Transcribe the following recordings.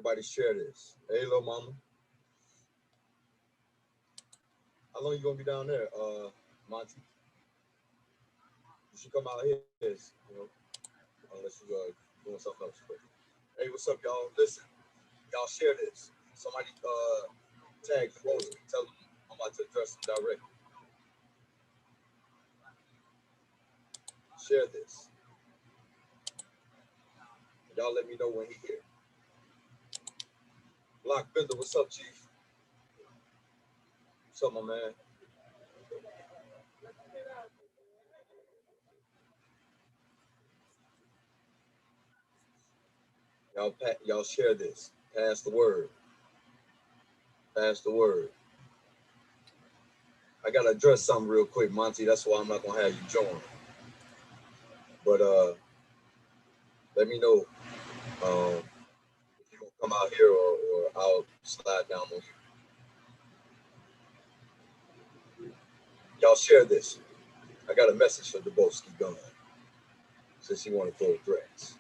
Everybody share this. Hey, little mama. How long you gonna be down there, Monty? You should come out here, unless you doing something else. But, hey, what's up, y'all? Listen, y'all share this. Somebody tag the post and tell them I'm about to address them directly. Share this. Y'all let me know when he here. Block Bender, what's up, Chief? What's up, my man? Y'all share this. Pass the word. Pass the word. I gotta address something real quick, Monty. That's why I'm not gonna have you join. But let me know if you gonna come out here or I'll slide down on you. Y'all share this. I got a message for Duboski Gunn since he want to throw threats.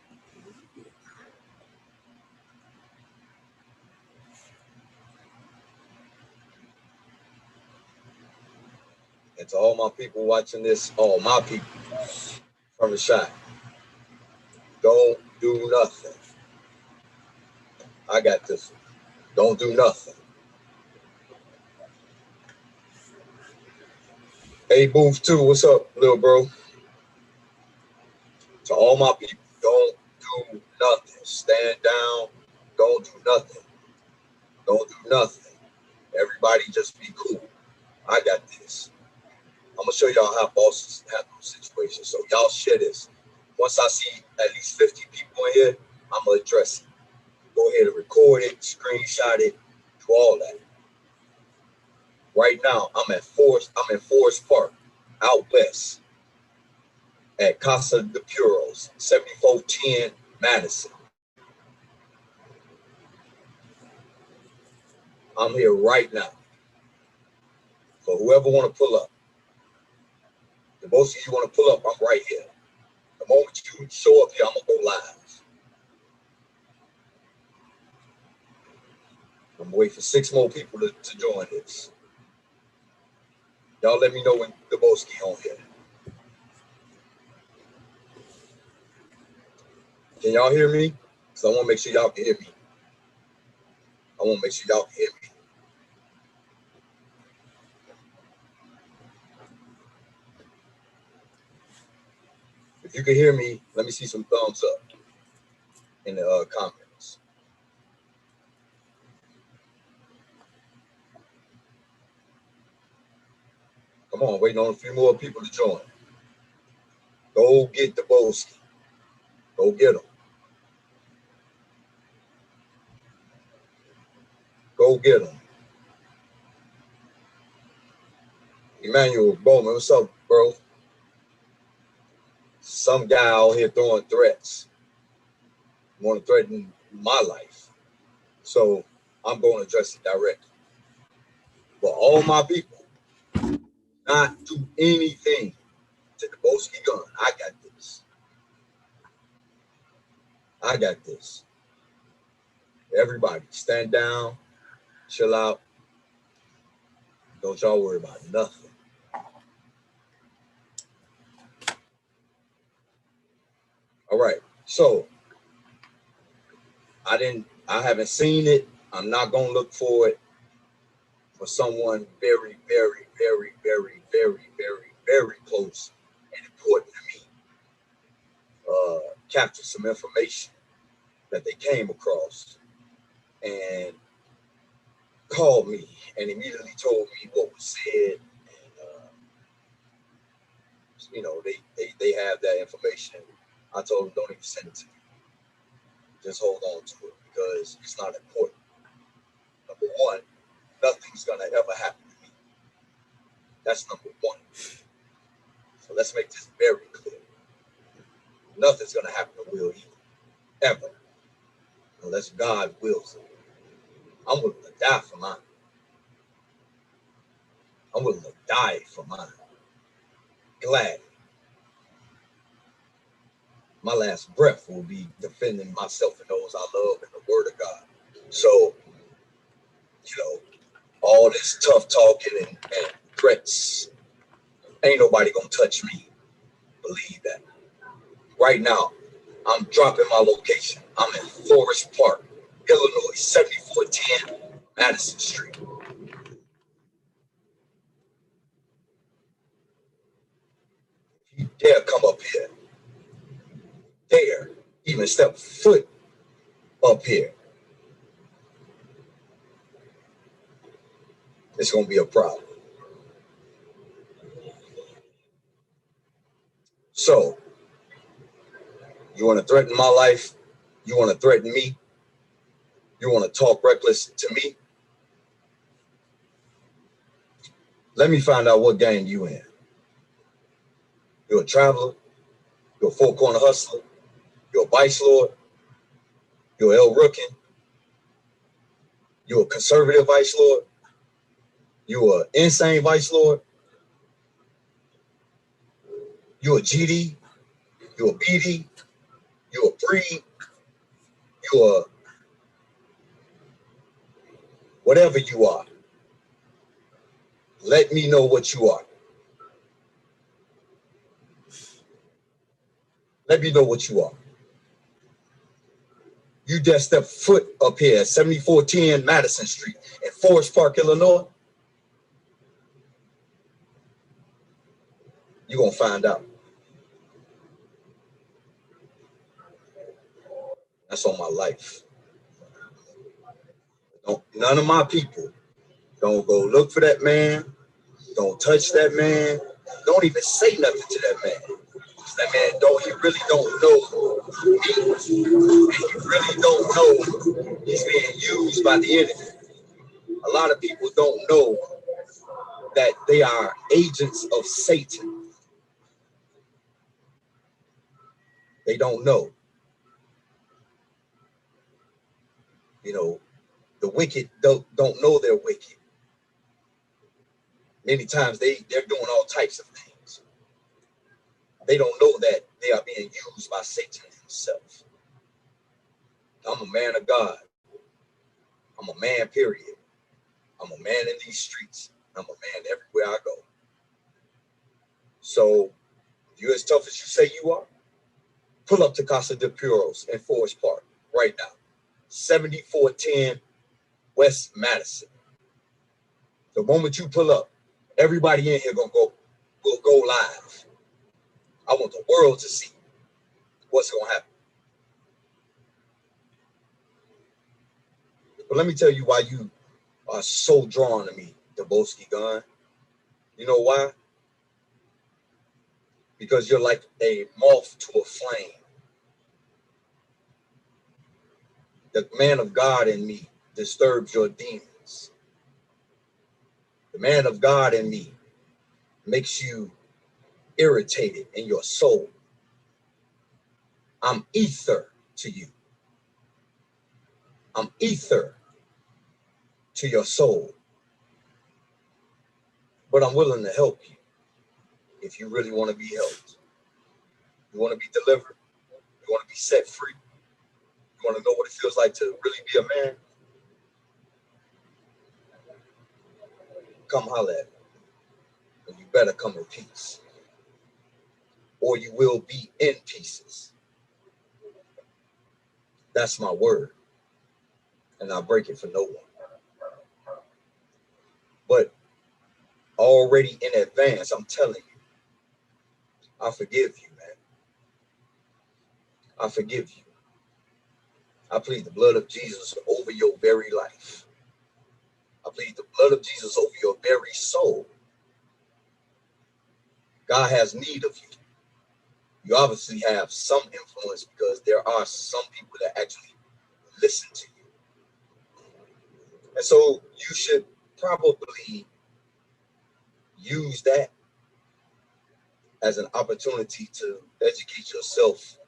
And to all my people watching this, all my people from the shot, don't do nothing. I got this one. Don't do nothing. Hey, Booth 2, what's up, little bro? To all my people, don't do nothing. Stand down. Don't do nothing. Don't do nothing. Everybody just be cool. I got this. I'm going to show y'all how bosses handle situations. So y'all share this. Once I see at least 50 people in here, I'm going to address it. Go ahead and record it, screenshot it, do all that. Right now, I'm in Forest Park, out west, at Casa de Puros, 7410 Madison. I'm here right now. So whoever want to pull up, the most of you want to pull up, I'm right here. The moment you show up here, I'm going to go live. I'm going to wait for 6 more people to join this. Y'all let me know when Duboski on here. Can y'all hear me? Because I want to make sure y'all can hear me. I want to make sure y'all can hear me. If you can hear me, let me see some thumbs up in the comments. Come on, waiting on a few more people to join. Go get Duboski. Go get him. Go get him. Emmanuel Bowman, what's up, bro? Some guy out here throwing threats. Want to threaten my life. So I'm going to address it directly. But all my people, not do anything to Duboski Gunn. I got this. I got this. Everybody, stand down, chill out. Don't y'all worry about nothing. All right. So I haven't seen it. I'm not gonna look for it for someone very, very, very, very, very, very, very close and important to me. Capture some information that they came across and called me and immediately told me what was said. And they have that information. I told them don't even send it to me. Just hold on to it because it's not important. Number one, nothing's gonna ever happen to me. That's number one. So let's make this very clear. Nothing's gonna happen to Will either, ever, unless God wills it. I'm willing to die for mine. I'm willing to die for mine. Glad. My last breath will be defending myself and those I love in the Word of God. So, all this tough talking and threats, ain't nobody gonna touch me. Believe that. Right now, I'm dropping my location. I'm in Forest Park, Illinois, 7410 Madison Street. You dare come up here, dare even step foot up here, it's gonna be a problem. So, you wanna threaten my life? You wanna threaten me? You wanna talk reckless to me? Let me find out what gang you in. You're a traveler, you're a four-corner hustler, you're a vice lord, you're El Rookin, you're a conservative vice lord, you're an insane vice lord, you're a GD, you're a BD, you're a breed, you're a whatever you are. Let me know what you are. Let me know what you are. You just step foot up here at 7410 Madison Street in Forest Park, Illinois. You're going to find out. That's on my life. None of my people, don't go look for that man. Don't touch that man. Don't even say nothing to that man. That man he really don't know me. And he really don't know he's being used by the enemy. A lot of people don't know that they are agents of Satan. They don't know. The wicked don't know they're wicked. Many times they're doing all types of things. They don't know that they are being used by Satan himself. I'm a man of God. I'm a man, period. I'm a man in these streets. I'm a man everywhere I go. So if you're as tough as you say you are, pull up to Casa de Puros in Forest Park right now. 7410 West Madison. The moment you pull up, everybody in here will go live. I want the world to see what's going to happen. But let me tell you why you are so drawn to me, Duboski Gunn. You know why? Because you're like a moth to a flame. The man of God in me disturbs your demons. The man of God in me makes you irritated in your soul. I'm ether to you. I'm ether to your soul. But I'm willing to help you if you really want to be helped. You want to be delivered. You want to be set free. You want to know what it feels like to really be a man? Come holler at me. And you better come in peace. Or you will be in pieces. That's my word. And I break it for no one. But already in advance, I'm telling you, I forgive you, man. I forgive you. I plead the blood of Jesus over your very life. I plead the blood of Jesus over your very soul. God has need of you. You obviously have some influence because there are some people that actually listen to you. And so you should probably use that as an opportunity to educate yourself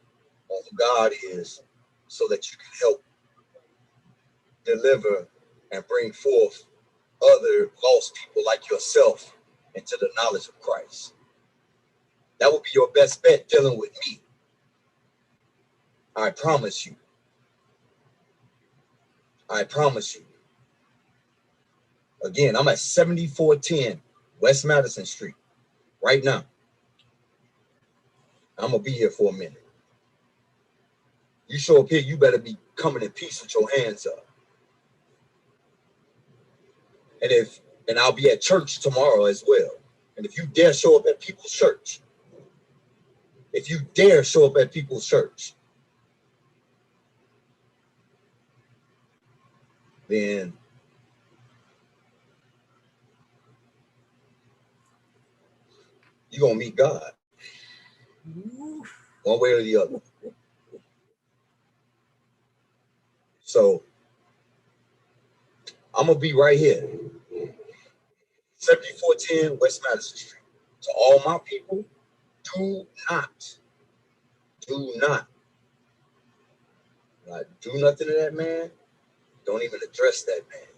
on who God is so that you can help deliver and bring forth other lost people like yourself into the knowledge of Christ. That would be your best bet dealing with me. I promise you. I promise you. Again, I'm at 7410 West Madison Street right now. I'm going to be here for a minute. You show up here, you better be coming in peace with your hands up. And I'll be at church tomorrow as well. And if you dare show up at people's church, then you're going to meet God. One way or the other. So I'm going to be right here. 7410 West Madison Street. To all my people, do not do nothing to that man. Don't even address that man.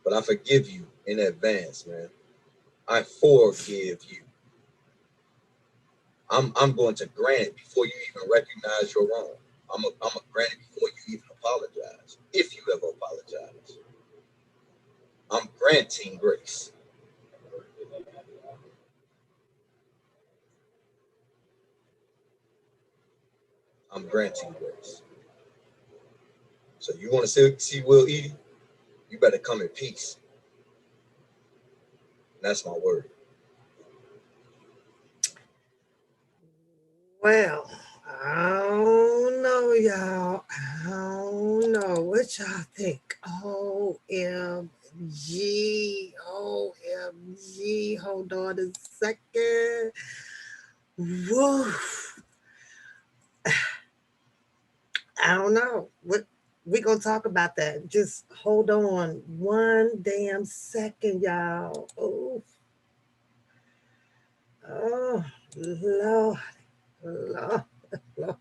But I forgive you in advance, man. I forgive you. I'm going to grant it before you even recognize your wrong. I'm a grant it before you even apologize, if you ever apologize. I'm granting grace. I'm granting grace. So you want to see Will Eaddy? You better come in peace. And that's my word. Well, I don't know, y'all. I don't know. What y'all think? OMG. OMG. Hold on a second. Woo. I don't know. What we gonna talk about that. Just hold on one damn second, y'all. Oh, Lord. Lord. Lord.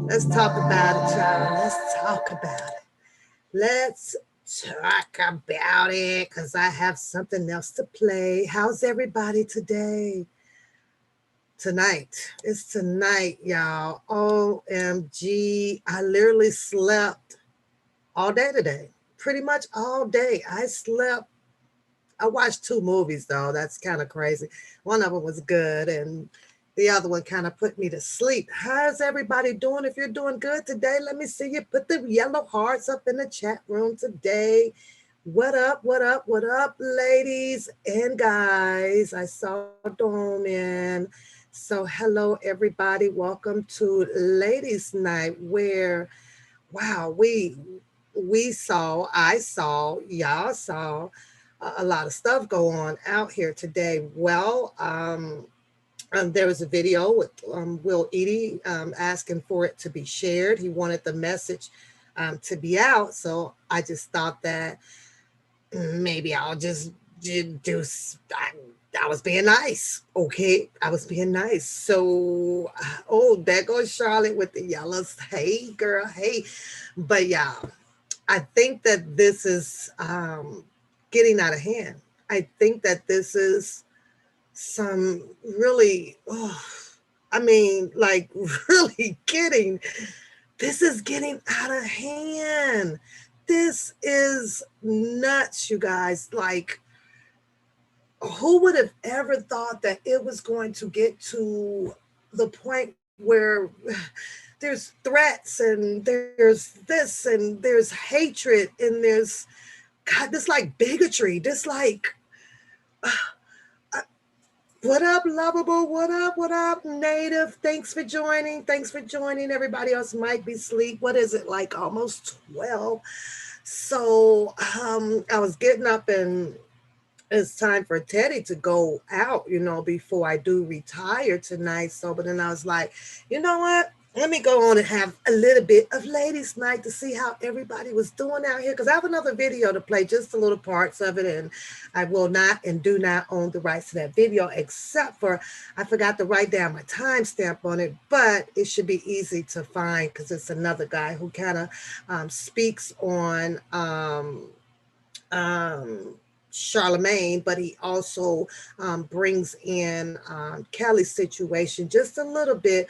Let's talk about it, child. Let's talk about it. Let's talk about it because I have something else to play. How's everybody today? Tonight. It's tonight, y'all. OMG. I literally slept all day today. Pretty much all day. I slept. I watched two movies though. That's kind of crazy. One of them was good, and the other one kind of put me to sleep. How's everybody doing? If you're doing good today, let me see you put the yellow hearts up in the chat room today. What up, what up, what up, ladies and guys? I saw Dawn in. So hello everybody. Welcome to Ladies Night where wow, I saw, y'all saw a lot of stuff go on out here today. Well, there was a video with Will Eaddy asking for it to be shared. He wanted the message to be out. So I just thought that maybe I'll just do. I was being nice. Okay. I was being nice. So, oh, there goes Charlotte with the yellows. Hey, girl. Hey. But yeah, I think that this is getting out of hand. I think that this is some really, oh, I mean, like really this is getting out of hand. This is nuts, you guys. Like, who would have ever thought that it was going to get to the point where there's threats and there's this and there's hatred and there's God, this like bigotry, this like what up, lovable? What up? What up, native? Thanks for joining. Thanks for joining. Everybody else might be asleep. What is it, like almost 12? So I was getting up and it's time for Teddy to go out, before I do retire tonight. So, but then I was like, you know what? Let me go on and have a little bit of ladies' night to see how everybody was doing out here. Because I have another video to play, just a little parts of it. And I will not and do not own the rights to that video, except for I forgot to write down my timestamp on it. But it should be easy to find because it's another guy who kind of speaks on Charlemagne, but he also brings in Kelly's situation just a little bit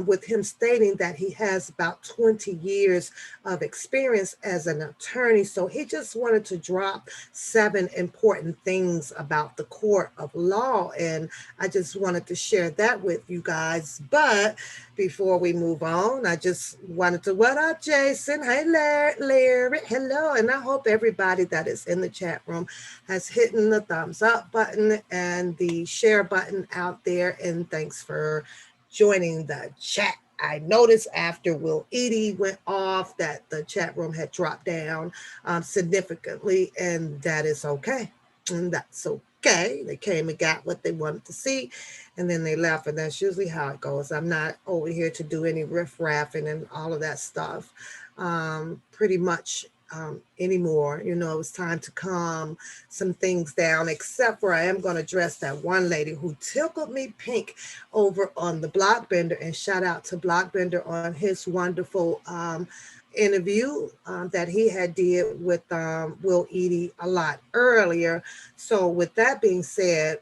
with him stating that he has about 20 years of experience as an attorney. So he just wanted to drop 7 important things about the court of law. And I just wanted to share that with you guys. But before we move on, I just wanted to, what up, Jason? Hey, Larry. Hello. And I hope everybody that is in the chat room has hit the thumbs up button and the share button out there. And thanks for joining the chat. I noticed after Will Eaddy went off that the chat room had dropped down significantly, and that is okay. And that's okay. They came and got what they wanted to see, and then they left, and that's usually how it goes. I'm not over here to do any riff-raffing and all of that stuff pretty much anymore. It's time to calm some things down, except for I am going to address that one lady who tickled me pink over on the Blockbender, and shout out to Blockbender on his wonderful interview that he had did with Will Eaddy a lot earlier. So with that being said,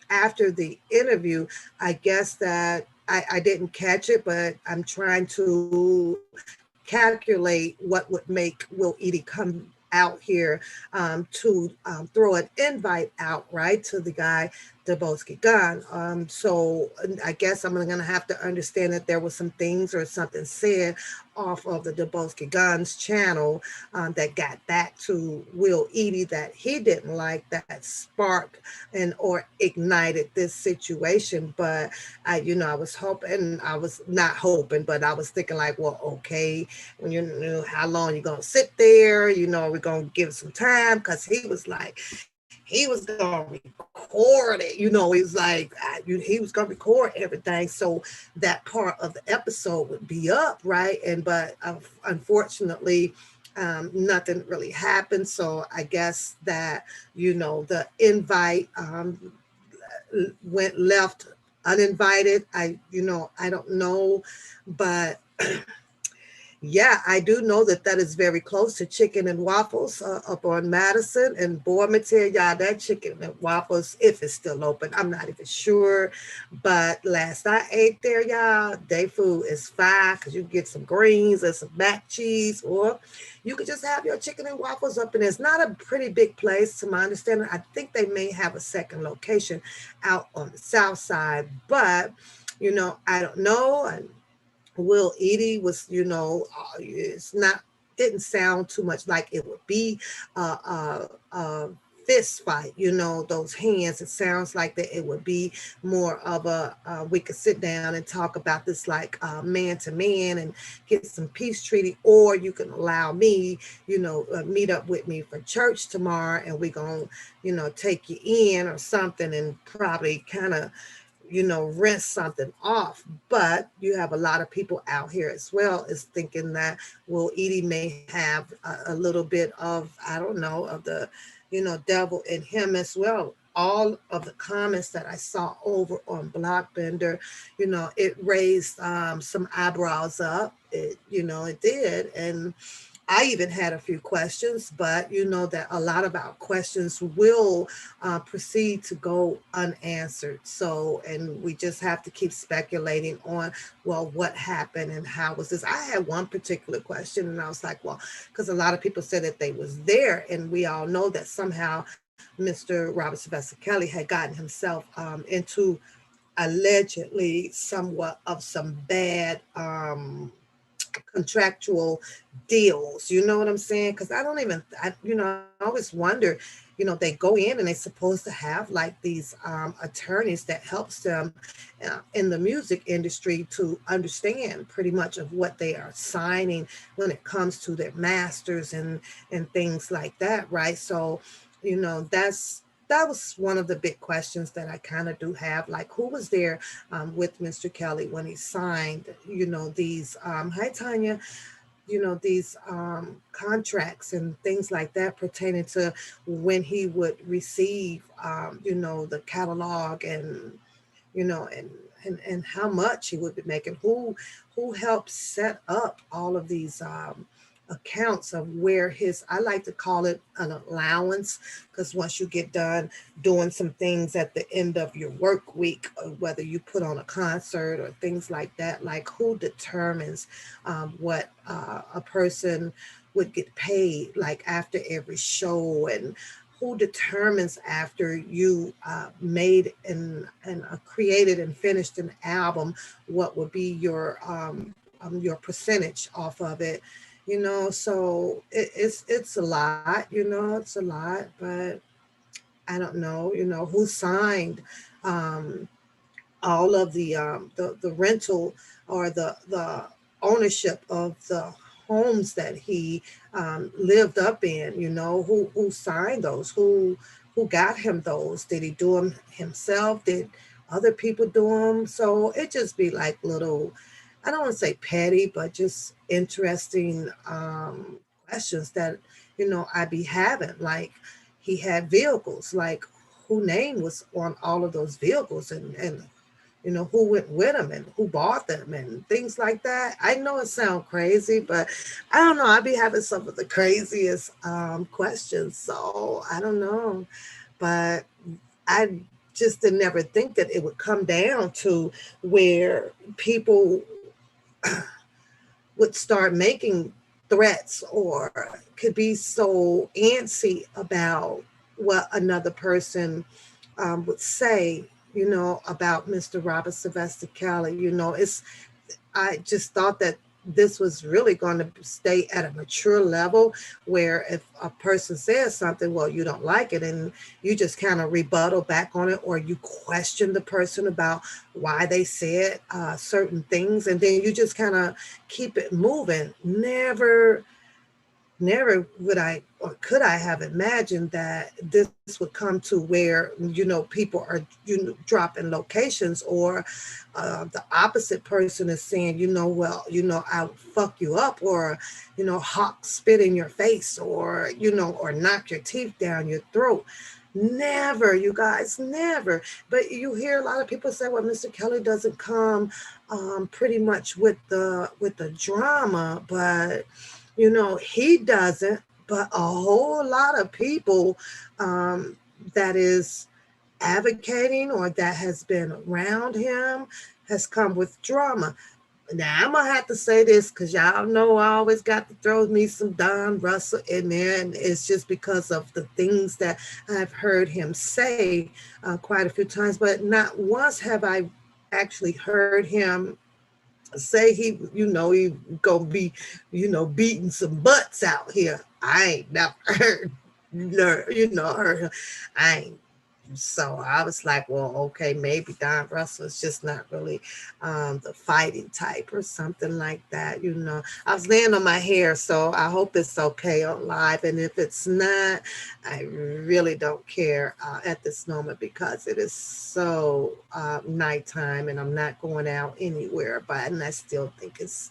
after the interview, I guess that I didn't catch it, but I'm trying to calculate what would make Will Eaddy come out here to throw an invite out, right, to the guy Duboski Gunn. So I guess I'm going to have to understand that there was some things or something said off of the Duboski Gunn's channel that got back to Will Eaddy that he didn't like, that sparked and or ignited this situation. But I was hoping, I was not hoping, but I was thinking like, well, okay, when you know how long you're gonna sit there, we're gonna give it some time, because he was like, he was gonna record it. He's like, he was gonna record everything, so that part of the episode would be up, right? But unfortunately, nothing really happened. So I guess that the invite went left uninvited. I don't know, but yeah, I do know that that is very close to Chicken and Waffles up on Madison. And boy, me tell y'all, that Chicken and Waffles, if it's still open, I'm not even sure. But last I ate there, y'all, day food is fine, because you get some greens and some mac cheese, or you could just have your Chicken and Waffles up in there. It's not a pretty big place, to my understanding. I think they may have a second location out on the south side, but I don't know. Will Eaddy was, it's not, didn't sound too much like it would be a fist fight, those hands. It sounds like that it would be more of a, we could sit down and talk about this like man to man and get some peace treaty, or you can allow me, meet up with me for church tomorrow, and we're going to, take you in or something, and probably kind of rinse something off. But you have a lot of people out here as well is thinking that, well, Eaddy may have a little bit of, I don't know, of the, devil in him as well. All of the comments that I saw over on Blockbender, it raised some eyebrows up. It did. And I even had a few questions, but that a lot of our questions will proceed to go unanswered. So, and we just have to keep speculating on, well, what happened and how was this? I had one particular question, and I was like, well, because a lot of people said that they was there, and we all know that somehow Mr. Robert Sylvester Kelly had gotten himself into allegedly somewhat of some bad contractual deals. You know what I'm saying? Because I don't even, I always wonder, they go in and they're supposed to have like these attorneys that helps them in the music industry to understand pretty much of what they are signing when it comes to their masters and things like that, right? So, that was one of the big questions that I kind of do have. Like, who was there with Mr. Kelly when he signed, these, hi Tanya, these contracts and things like that pertaining to when he would receive, the catalog, and, and how much he would be making, who helped set up all of these accounts of where his, I like to call it an allowance, because once you get done doing some things at the end of your work week, whether you put on a concert or things like that, like who determines what a person would get paid like after every show, and who determines after you made and created and finished an album, what would be your percentage off of it. So it's a lot, it's a lot, but I don't know, who signed um, all of the rental, or the ownership of the homes that he lived up in, who signed those, who got him those. Did he do them himself? Did other people do them? So it just be like little, I don't want to say petty, but just interesting questions that, I be having. Like, he had vehicles, like who name was on all of those vehicles, and who went with him and who bought them and things like that. I know it sounds crazy, but I don't know. I be having some of the craziest questions. So I don't know, but I just did never think that it would come down to where people would start making threats, or could be so antsy about what another person would say, about Mr. Robert Sylvester Kelly. I just thought that this was really going to stay at a mature level where if a person says something, well, you don't like it, and you just kind of rebuttal back on it, or you question the person about why they said certain things, and then you just kind of keep it moving. Never would I or could I have imagined that this would come to where people are dropping locations, or the opposite person is saying, well, I'll fuck you up, or hawk spit in your face, or or knock your teeth down your throat. Never, you guys, never. But you hear a lot of people say, well, Mr. Kelly doesn't come pretty much with the drama, but he doesn't, but a whole lot of people um, that is advocating or that has been around him has come with drama. Now I'm gonna have to say this because y'all know I always got to throw me some Don Russell in there, and it's just because of the things that I've heard him say quite a few times. But not once have I actually heard him say he gonna be beating some butts out here. I ain't never heard heard him. I ain't. So I was like, well, okay, maybe Don Russell is just not really the fighting type or something like that. I was laying on my hair, so I hope it's okay on live. And if it's not, I really don't care at this moment because it is so nighttime and I'm not going out anywhere. And I still think it's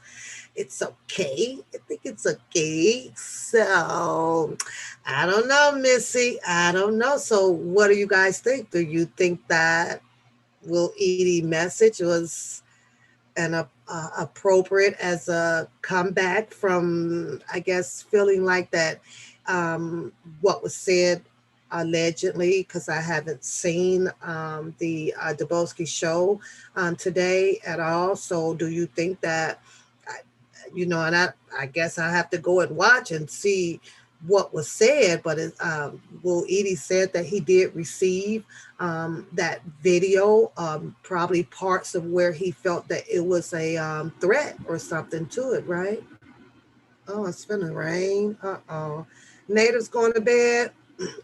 okay. I think it's okay. So I don't know, Missy. I don't know. So what do you guys think? Do you think that Will Eaddy message was an appropriate as a comeback from, I guess, feeling like that what was said allegedly, because I haven't seen the Duboski show today at all. So do you think that and I guess I have to go and watch and see what was said. But Will Eaddy said that he did receive that video, probably parts of where he felt that it was a threat or something to it, right? Oh, it's gonna rain. Uh-oh. Native's going to bed.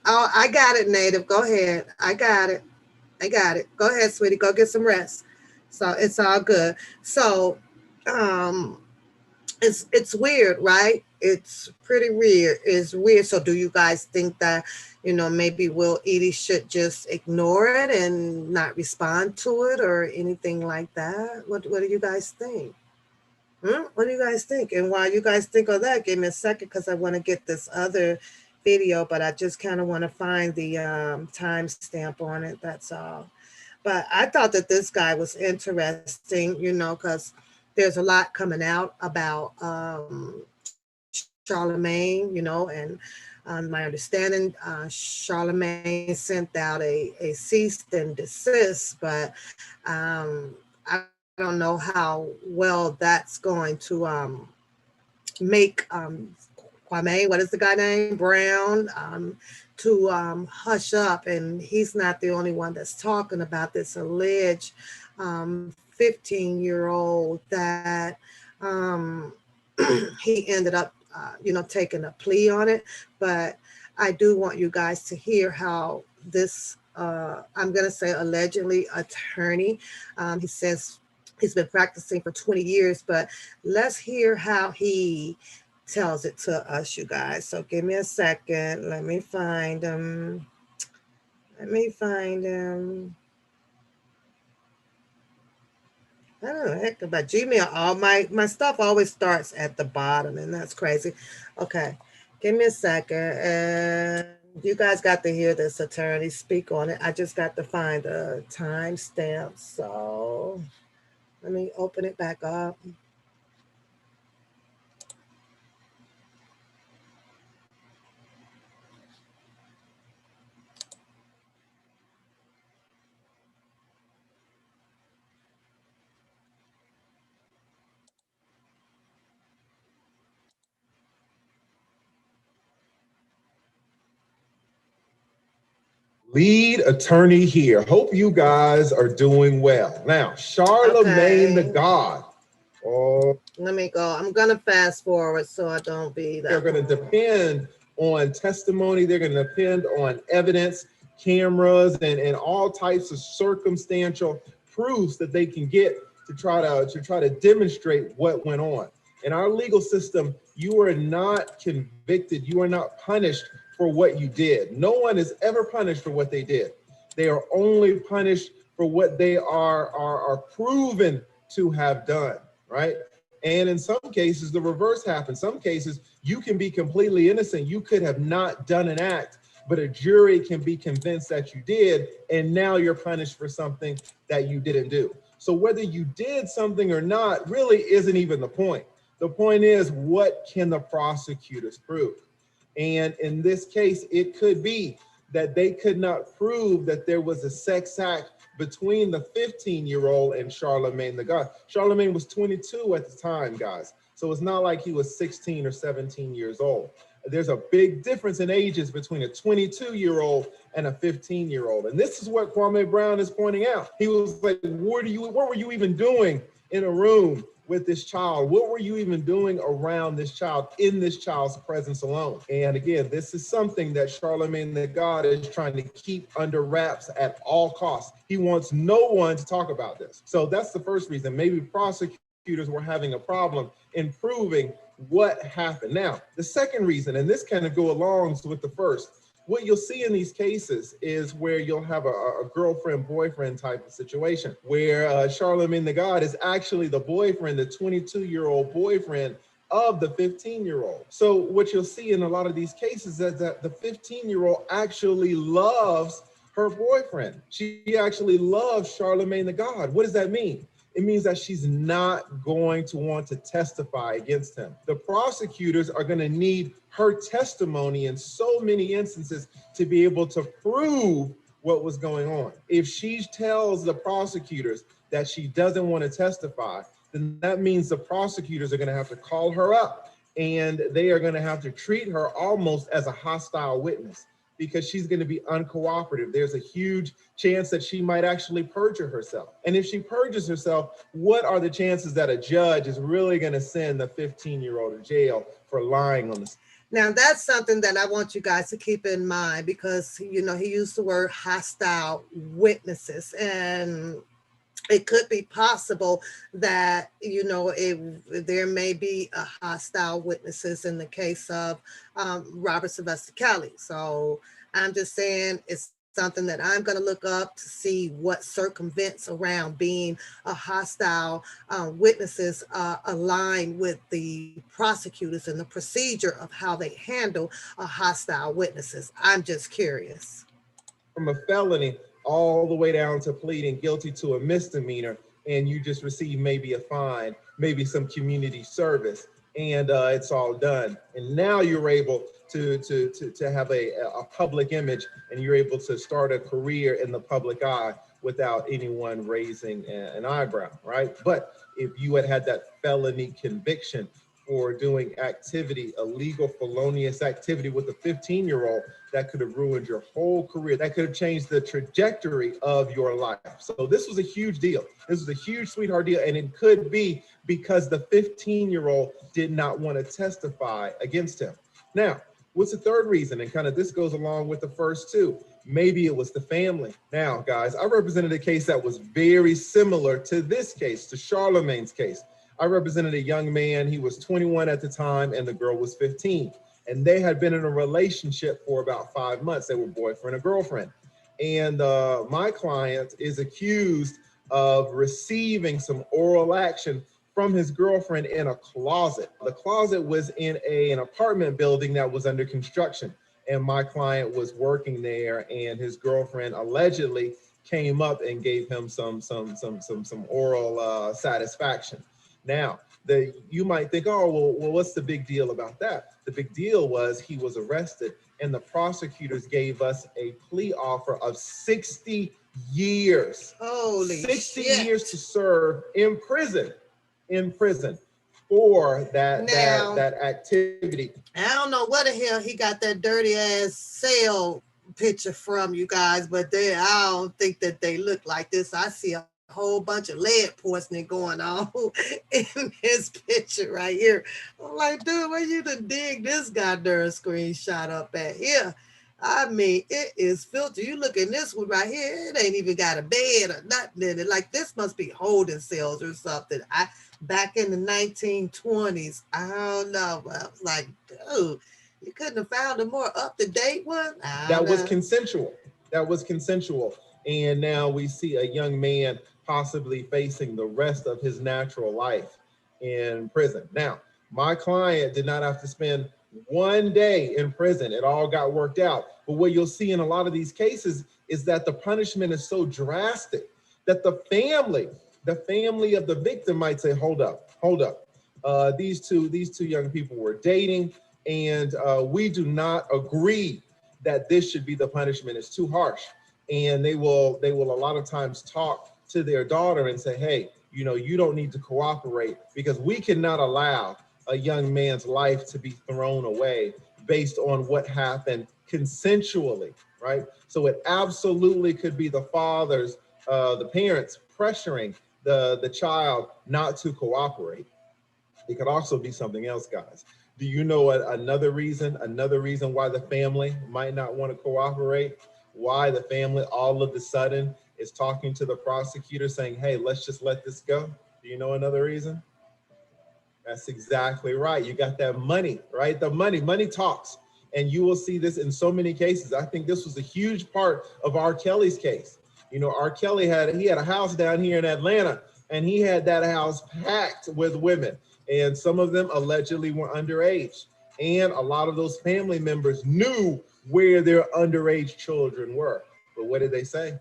Oh, I got it, Native. Go ahead. I got it. I got it. Go ahead, sweetie. Go get some rest. So it's all good. So, um, it's weird, right? It's pretty weird. It's weird. So do you guys think that, maybe Will Eaddy should just ignore it and not respond to it or anything like that? What do you guys think? What do you guys think? And while you guys think of that, give me a second because I want to get this other video, but I just kind of want to find the timestamp on it. That's all. But I thought that this guy was interesting, because there's a lot coming out about Charlemagne, and my understanding, Charlemagne sent out a cease and desist, but I don't know how well that's going to make Kwame, what is the guy named Brown, to hush up, and he's not the only one that's talking about this alleged 15-year-old that um, he ended up, taking a plea on it. But I do want you guys to hear how this, I'm going to say allegedly attorney, he says he's been practicing for 20 years, but let's hear how he tells it to us, you guys. So give me a second. Let me find him. Let me find him. I don't know heck about Gmail. All my stuff always starts at the bottom, and that's crazy. Okay, give me a second, and you guys got to hear this attorney speak on it. I just got to find a timestamp, so let me open it back up. lead attorney here. Hope you guys are doing well. Now, Charlemagne the Okay. God. Oh, Let me go. I'm gonna fast forward so I don't be they're that going to long. depend on testimony. They're going to depend on evidence, cameras, and all types of circumstantial proofs that they can get to try to demonstrate what went on. In our legal system, you are not convicted. You are not punished for what you did. No one is ever punished for what they did. They are only punished for what they are proven to have done, right? And in some cases, the reverse happens. Some cases, you can be completely innocent. You could have not done an act, but a jury can be convinced that you did, and now you're punished for something that you didn't do. So whether you did something or not really isn't even the point. The point is, what can the prosecutors prove? And in this case, it could be that they could not prove that there was a sex act between the 15-year-old and Charlemagne the God. Charlemagne was 22 at the time, guys. So it's not like he was 16 or 17 years old. There's a big difference in ages between a 22-year-old and a 15-year-old. And this is what Kwame Brown is pointing out. He was like, what were you even doing in a room with this child? What were you even doing around this child, in this child's presence alone? And again, this is something that Charlemagne the God is trying to keep under wraps at all costs. He wants no one to talk about this. So that's the first reason. Maybe prosecutors were having a problem in proving what happened. Now, the second reason, and this kind of go along with the first, what you'll see in these cases is where you'll have a girlfriend, boyfriend type of situation where Charlemagne the God is actually the boyfriend, the 22-year-old boyfriend of the 15-year-old. So what you'll see in a lot of these cases is that the 15-year-old actually loves her boyfriend. She actually loves Charlemagne the God. What does that mean? It means that she's not going to want to testify against him. The prosecutors are going to need her testimony in so many instances to be able to prove what was going on. If she tells the prosecutors that she doesn't want to testify, then that means the prosecutors are going to have to call her up and they are going to have to treat her almost as a hostile witness, because she's going to be uncooperative. There's a huge chance that she might actually perjure herself. And if she perjures herself, what are the chances that a judge is really going to send the 15-year-old to jail for lying on this? Now, that's something that I want you guys to keep in mind, because, he used the word hostile witnesses, and it could be possible that, there may be a hostile witnesses in the case of Robert Sylvester Kelly. So I'm just saying it's something that I'm going to look up to see what circumvents around being a hostile witnesses align with the prosecutors and the procedure of how they handle hostile witnesses. I'm just curious. From a felony all the way down to pleading guilty to a misdemeanor, and you just receive maybe a fine, maybe some community service, and it's all done. And now you're able to have a public image, and you're able to start a career in the public eye without anyone raising an eyebrow, right? But if you had that felony conviction for doing activity, illegal, felonious activity with a 15-year-old, that could have ruined your whole career. That could have changed the trajectory of your life. So this was a huge deal. This was a huge sweetheart deal. And it could be because the 15-year-old did not want to testify against him. Now, what's the third reason? And kind of this goes along with the first two. Maybe it was the family. Now, guys, I represented a case that was very similar to this case, to Charlemagne's case. I represented a young man. He was 21 at the time, and the girl was 15. And they had been in a relationship for about 5 months. They were boyfriend and girlfriend. And my client is accused of receiving some oral action from his girlfriend in a closet. The closet was in an apartment building that was under construction. And my client was working there, and his girlfriend allegedly came up and gave him some oral satisfaction. Now, you might think, oh, well, what's the big deal about that? The big deal was he was arrested, and the prosecutors gave us a plea offer of 60 years. Holy 60 shit. years to serve in prison for that activity. I don't know what the hell he got that dirty ass cell picture from you guys, but I don't think that they look like this. I see a whole bunch of lead poisoning going on in this picture right here. I'm like, dude, where you to dig this goddamn screenshot up at here? I mean, it is filthy. You look at this one right here, it ain't even got a bed or nothing in it. Like, this must be holding cells or something. Back in the 1920s, I don't know. But I was like, dude, you couldn't have found a more up-to-date one? That was consensual. That was consensual. And now we see a young man possibly facing the rest of his natural life in prison. Now, my client did not have to spend one day in prison. It all got worked out. But what you'll see in a lot of these cases is that the punishment is so drastic that the family of the victim might say, hold up. These two young people were dating, and we do not agree that this should be the punishment. It's too harsh. And they will a lot of times talk to their daughter and say, hey, you don't need to cooperate, because we cannot allow a young man's life to be thrown away based on what happened consensually, right? So it absolutely could be the the parents pressuring the child not to cooperate. It could also be something else, guys. Do you know another reason why the family might not want to cooperate? Why the family all of a sudden is talking to the prosecutor saying, hey, let's just let this go? Do you know another reason? That's exactly right. You got that money, right? The money talks. And you will see this in so many cases. I think this was a huge part of R. Kelly's case. R. Kelly had a house down here in Atlanta, and he had that house packed with women. And some of them allegedly were underage. And a lot of those family members knew where their underage children were. But what did they say?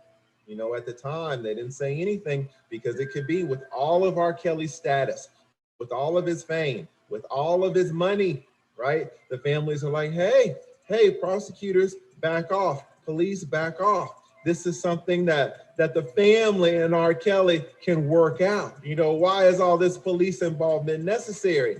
At the time, they didn't say anything, because it could be with all of R. Kelly's status, with all of his fame, with all of his money, right? The families are like, hey, prosecutors, back off. Police, back off. This is something that the family and R. Kelly can work out. Why is all this police involvement necessary?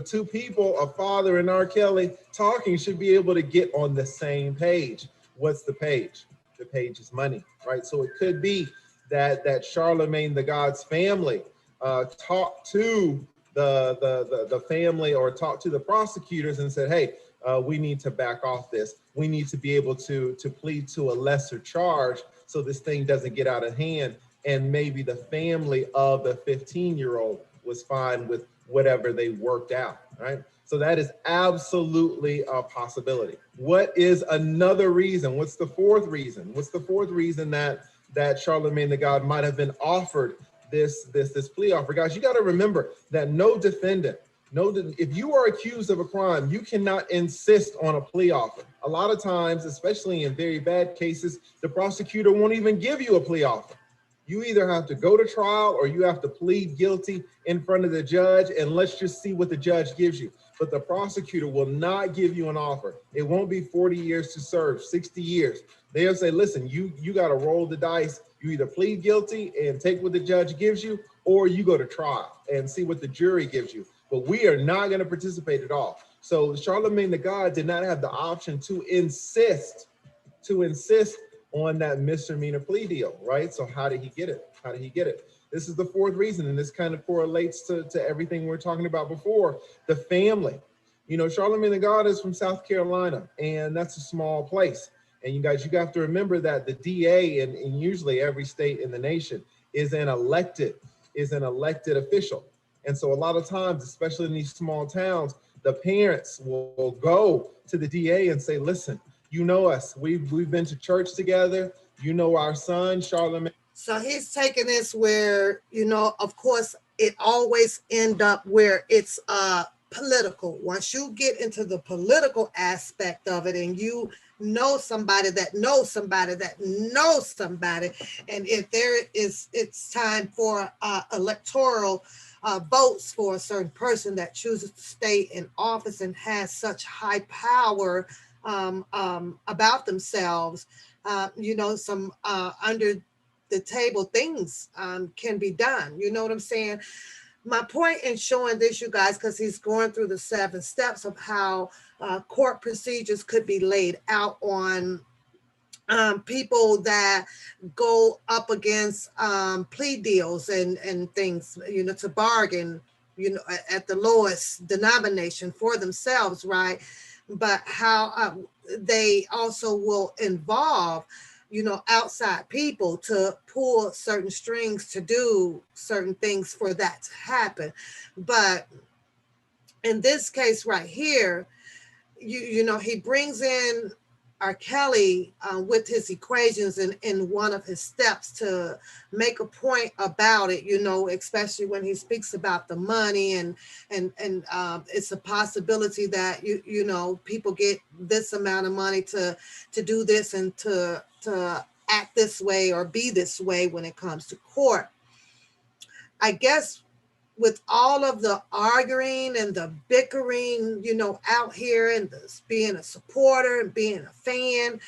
Two people, a father and R. Kelly, talking should be able to get on the same page. What's the page? The page is money, right? So it could be that Charlemagne the God's family talked to the family, or talked to the prosecutors and said, hey, we need to back off this. We need to be able to plead to a lesser charge so this thing doesn't get out of hand. And maybe the family of the 15-year-old was fine with whatever they worked out, right? So that is absolutely a possibility. What is another reason? What's the fourth reason? What's the fourth reason that Charlemagne the God might have been offered this plea offer? Guys, you got to remember that no defendant, if you are accused of a crime, you cannot insist on a plea offer. A lot of times, especially in very bad cases, the prosecutor won't even give you a plea offer. You either have to go to trial or you have to plead guilty in front of the judge, and let's just see what the judge gives you. But the prosecutor will not give you an offer. It won't be 40 years to serve, 60 years. They'll say, listen, you got to roll the dice. You either plead guilty and take what the judge gives you, or you go to trial and see what the jury gives you. But we are not going to participate at all. So Charlemagne the God did not have the option to insist on that misdemeanor plea deal, right? So how did he get it? This is the fourth reason, and this kind of correlates to everything we were talking about before. The family. Charlemagne the God is from South Carolina, and that's a small place. And you have to remember that the DA in usually every state in the nation is an elected official. And so a lot of times, especially in these small towns, the parents will go to the DA and say, listen, you know us. We've been to church together. You know our son, Charlemagne. So he's taking this where, of course, it always end up where it's political. Once you get into the political aspect of it, and you know somebody that knows somebody that knows somebody, and if it's time for electoral votes for a certain person that chooses to stay in office and has such high power about themselves, some under the table things can be done. You know what I'm saying? My point in showing this, you guys, because he's going through the 7 steps of how court procedures could be laid out on people that go up against plea deals and things, to bargain, at the lowest denomination for themselves, right? But how they also will involve, outside people to pull certain strings to do certain things for that to happen. But in this case right here, he brings in R. Kelly with his equations in one of his steps to make a point about it, especially when he speaks about the money and it's a possibility that people get this amount of money to do this and to act this way or be this way when it comes to court. I guess with all of the arguing and the bickering, out here and being a supporter and being a fan,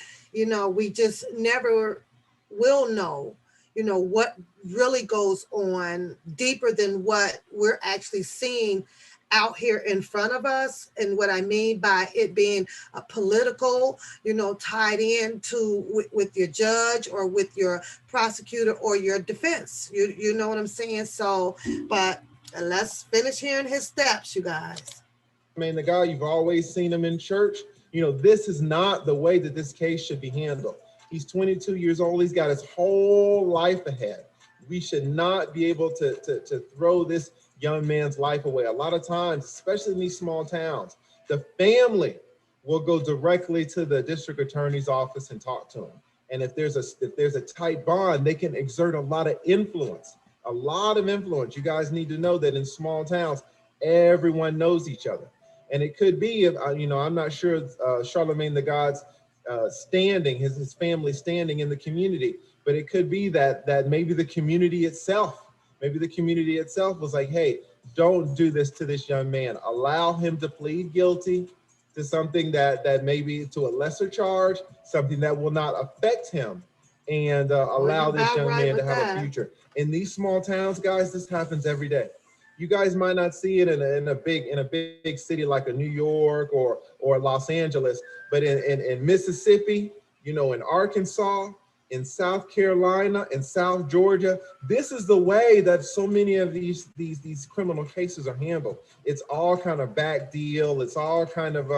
we just never will know, what really goes on deeper than what we're actually seeing out here in front of us. And what I mean by it being a political, tied in to with your judge or with your prosecutor or your defense, you know what I'm saying? So, but let's finish hearing his steps, you guys. I mean, the guy, you've always seen him in church. This is not the way that this case should be handled. He's 22 years old. He's got his whole life ahead. We should not be able to throw this young man's life away. A lot of times, especially in these small towns, the family will go directly to the district attorney's office and talk to him. And if there's a tight bond, they can exert a lot of influence. A lot of influence. You guys need to know that in small towns, everyone knows each other. And it could be, I'm not sure Charlemagne the God's standing, his family standing in the community, but it could be that maybe the community itself was like, hey, don't do this to this young man. Allow him to plead guilty to something that maybe to a lesser charge, something that will not affect him, and allow this young man to have a future. In these small towns, guys, this happens every day. You guys might not see it in a big city like a New York or Los Angeles, but in Mississippi, in Arkansas, in South Carolina, in South Georgia, this is the way that so many of these criminal cases are handled. It's all kind of back deal. It's all kind of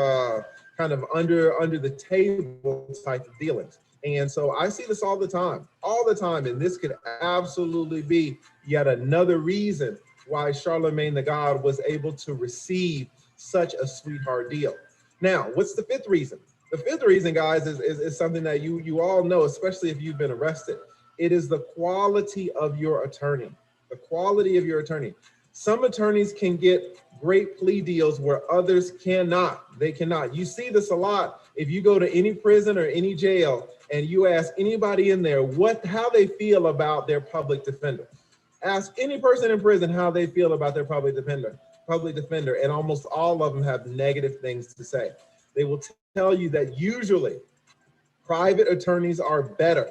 under the table type of dealings. And so I see this all the time. And this could absolutely be yet another reason why Charlemagne the God was able to receive such a sweetheart deal. Now, what's the fifth reason? The fifth reason, guys, is something that you all know, especially if you've been arrested. It is the quality of your attorney. The quality of your attorney. Some attorneys can get great plea deals where others cannot. They cannot. You see this a lot if you go to any prison or any jail and you ask anybody in there how they feel about their public defender. Ask any person in prison how they feel about their public defender, and almost all of them have negative things to say. They will tell you that usually private attorneys are better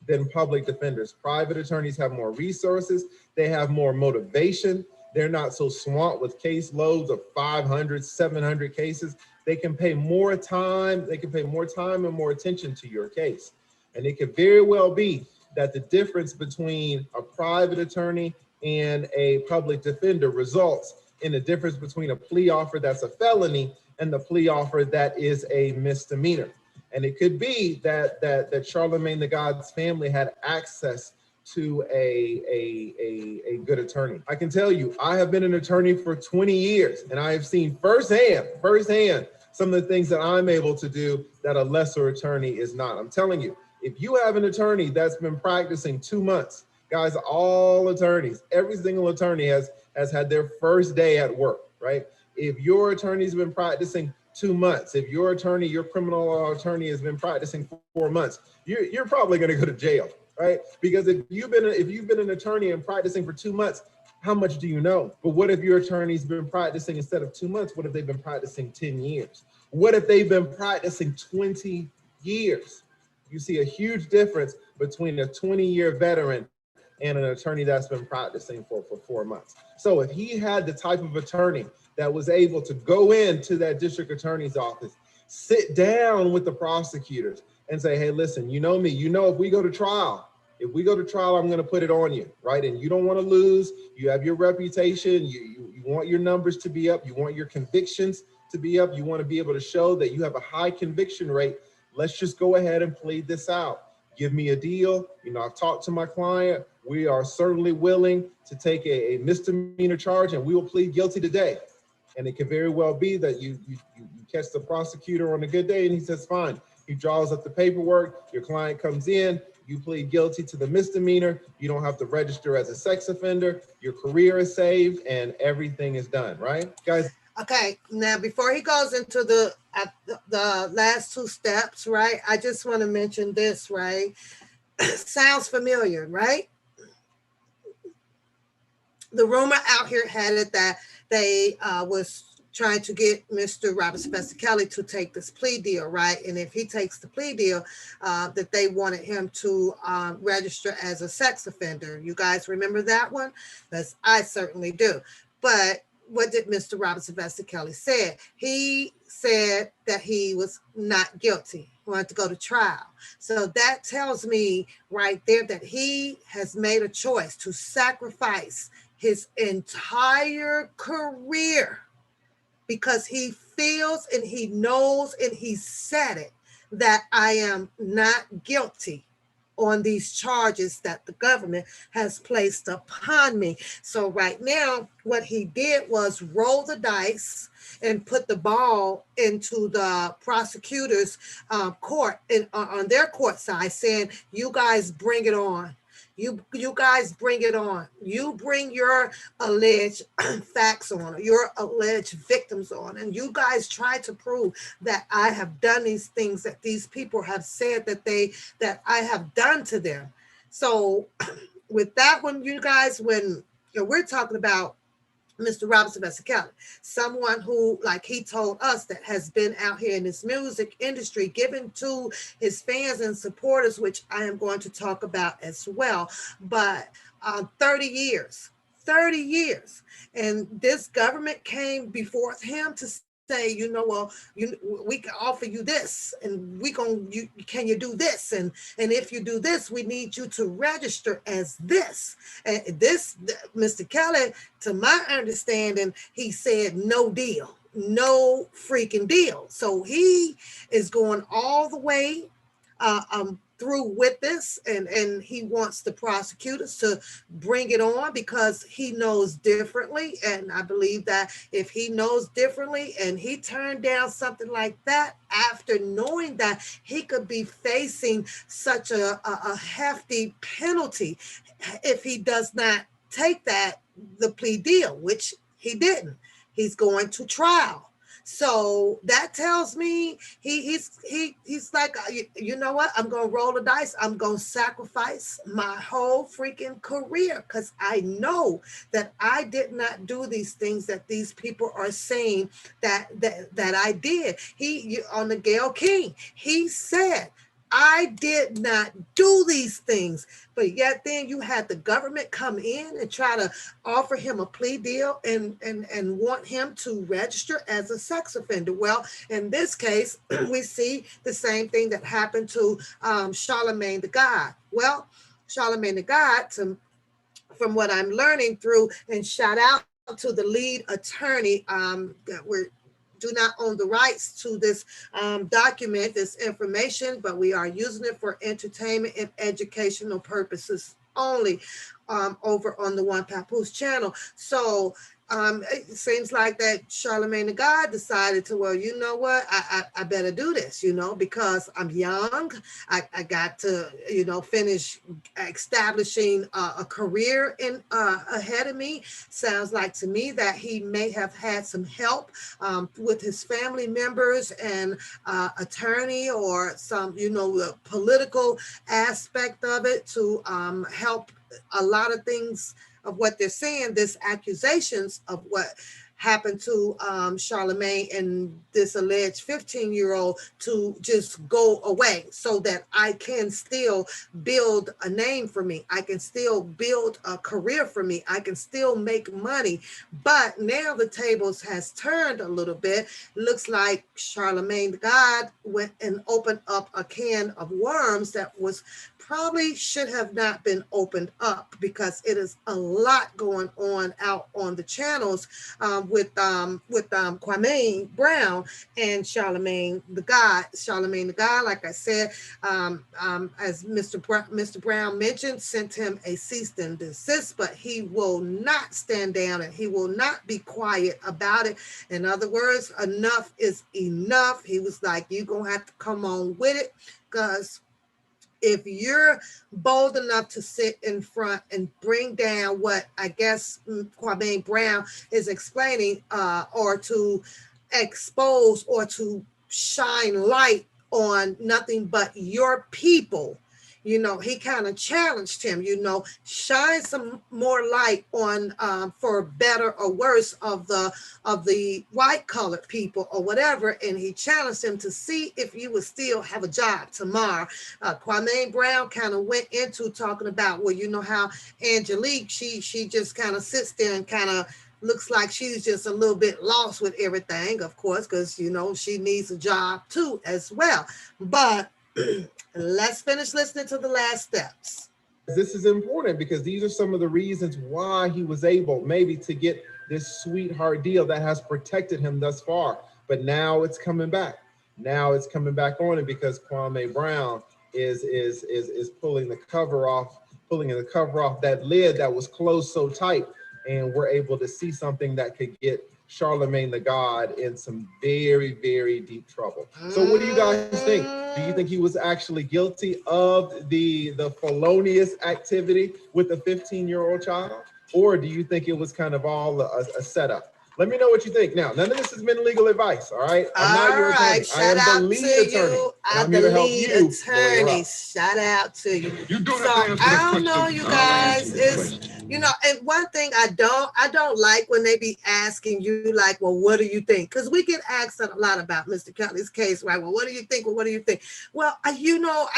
than public defenders. Private attorneys have more resources. They have more motivation. They're not so swamped with caseloads of 500, 700 cases. They can pay more time. They can pay more time and more attention to your case. And it could very well be that the difference between a private attorney and a public defender results in a difference between a plea offer that's a felony and the plea offer that is a misdemeanor. And it could be that Charlemagne the God's family had access to a good attorney. I can tell you, I have been an attorney for 20 years, and I have seen firsthand some of the things that I'm able to do that a lesser attorney is not. I'm telling you, if you have an attorney that's been practicing 2 months, guys, all attorneys, every single attorney has had their first day at work, right? If your attorney's been practicing 2 months, if your criminal law attorney has been practicing 4 months, you're probably going to go to jail, right? Because if you've been an attorney and practicing for 2 months, how much do you know? But what if your attorney's been practicing instead of 2 months? What if they've been practicing 10 years? What if they've been practicing 20 years? You see a huge difference between a 20-year veteran and an attorney that's been practicing for 4 months. So if he had the type of attorney that was able to go into that district attorney's office, sit down with the prosecutors, and say, hey, listen, you know me, you know, if we go to trial, I'm going to put it on you, right? And you don't want to lose. You have your reputation. You want your numbers to be up. You want your convictions to be up. You want to be able to show that you have a high conviction rate. Let's just go ahead and plead this out. Give me a deal. You know, I've talked to my client. We are certainly willing to take a misdemeanor charge, and we will plead guilty today. And it could very well be that you catch the prosecutor on a good day and he says, fine. He draws up the paperwork. Your client comes in. You plead guilty to the misdemeanor. You don't have to register as a sex offender. Your career is saved and everything is done, right, guys? Okay, now before he goes into the last two steps, right, I just want to mention this, right? Sounds familiar, right? The rumor out here had it that they was trying to get Mr. Robert Sylvester Kelly to take this plea deal, right? And if he takes the plea deal, that they wanted him to register as a sex offender. You guys remember that one? Because I certainly do. But what did Mr. Robert Sylvester Kelly say? He said that he was not guilty, wanted to go to trial. So that tells me right there that he has made a choice to sacrifice his entire career because he feels and he knows and he said it that I am not guilty on these charges that the government has placed upon me. So right now, what he did was roll the dice and put the ball into the prosecutor's court and on their court side, saying, "You guys bring it on. You guys bring it on. You bring your alleged facts on, your alleged victims on, and you guys try to prove that I have done these things that these people have said that I have done to them." So with that one, you guys, when we're talking about Mr. Robert Sylvester Kelly, someone who, like he told us, that has been out here in this music industry, given to his fans and supporters, which I am going to talk about as well. But 30 years, and this government came before him to say, you know, well, we can offer you this, and can you do this, and if you do this, we need you to register as this. And this, Mr. Kelly, to my understanding, he said no deal, no freaking deal. So he is going all the way through with this, and he wants the prosecutors to bring it on because he knows differently. And I believe that if he knows differently and he turned down something like that after knowing that he could be facing such a hefty penalty if he does not take the plea deal, which he didn't, he's going to trial. So that tells me he's like, you know what? I'm going to roll the dice. I'm going to sacrifice my whole freaking career because I know that I did not do these things that these people are saying that I did. On the Gayle King, he said, I did not do these things, but yet then you had the government come in and try to offer him a plea deal and want him to register as a sex offender. Well, in this case, we see the same thing that happened to Charlemagne the God. Well, Charlemagne the God, from what I'm learning through, and shout out to the lead attorney that do not own the rights to this document, this information, but we are using it for entertainment and educational purposes only over on the One Papoose channel. So it seems like that Charlemagne the God decided to, well, you know what, I better do this, because I'm young. I got to, finish establishing a career ahead of me. Sounds like to me that he may have had some help with his family members and attorney or some, political aspect of it to help a lot of things of what they're saying, this accusations of what happened to Charlemagne and this alleged 15-year-old to just go away so that I can still build a name for me. I can still build a career for me. I can still make money. But now the tables has turned a little bit. Looks like Charlemagne the God went and opened up a can of worms that was probably should have not been opened up, because it is a lot going on out on the channels with Kwame Brown and Charlemagne the God. Charlemagne the God, like I said, as Mr. Brown mentioned, sent him a cease and desist, but he will not stand down and he will not be quiet about it. In other words, enough is enough. He was like, you're gonna have to come on with it, because if you're bold enough to sit in front and bring down what I guess Kwame Brown is explaining, or to expose or to shine light on nothing but your people, you know, he kind of challenged him, you know, shine some more light on, for better or worse, of the white colored people or whatever. And he challenged him to see if you would still have a job tomorrow. Kwame Brown kind of went into talking about, well, you know how Angelique, she just kind of sits there and kind of looks like she's just a little bit lost with everything, of course, because, you know, she needs a job too as well. But let's finish listening to the last steps. This is important because these are some of the reasons why he was able maybe to get this sweetheart deal that has protected him thus far. But now it's coming back. Now it's coming back on it because Kwame Brown is pulling the cover off that lid that was closed so tight, and we're able to see something that could get Charlemagne the God in some very, very deep trouble. So what do you guys think? Do you think he was actually guilty of the felonious activity with the 15-year-old child? Or do you think it was kind of all a setup? Let me know what you think. Now, none of this has been legal advice, all right? I'm not your attorney. I am the lead attorney. I'm here to help you. Attorney. Shout out to you. So I don't know, you guys, is, you know, and one thing I don't like when they be asking you like, well, what do you think? Because we get asked a lot about Mr. Kelly's case, right? Well, what do you think? Well, what do you think? Well, you know,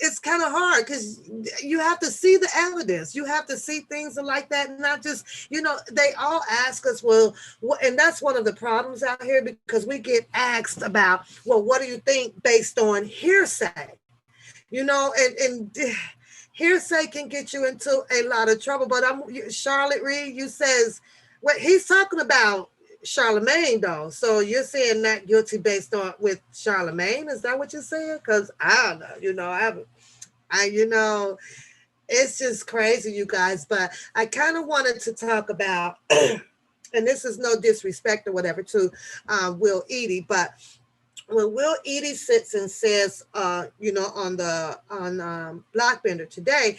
it's kind of hard because you have to see the evidence. You have to see things like that, not just, you know, they all ask us, well, what, and that's one of the problems out here, because we get asked about, well, what do you think based on hearsay? You know, and hearsay can get you into a lot of trouble. But Charlotte Reed, you says, what he's talking about Charlemagne though. So you're saying not guilty based on with Charlemagne? Is that what you're saying? Because I don't know, you know, you know, it's just crazy, you guys. But I kind of wanted to talk about, and this is no disrespect or whatever to Will Eaddy, but when Will Eaddy sits and says, you know, on Blockbender today,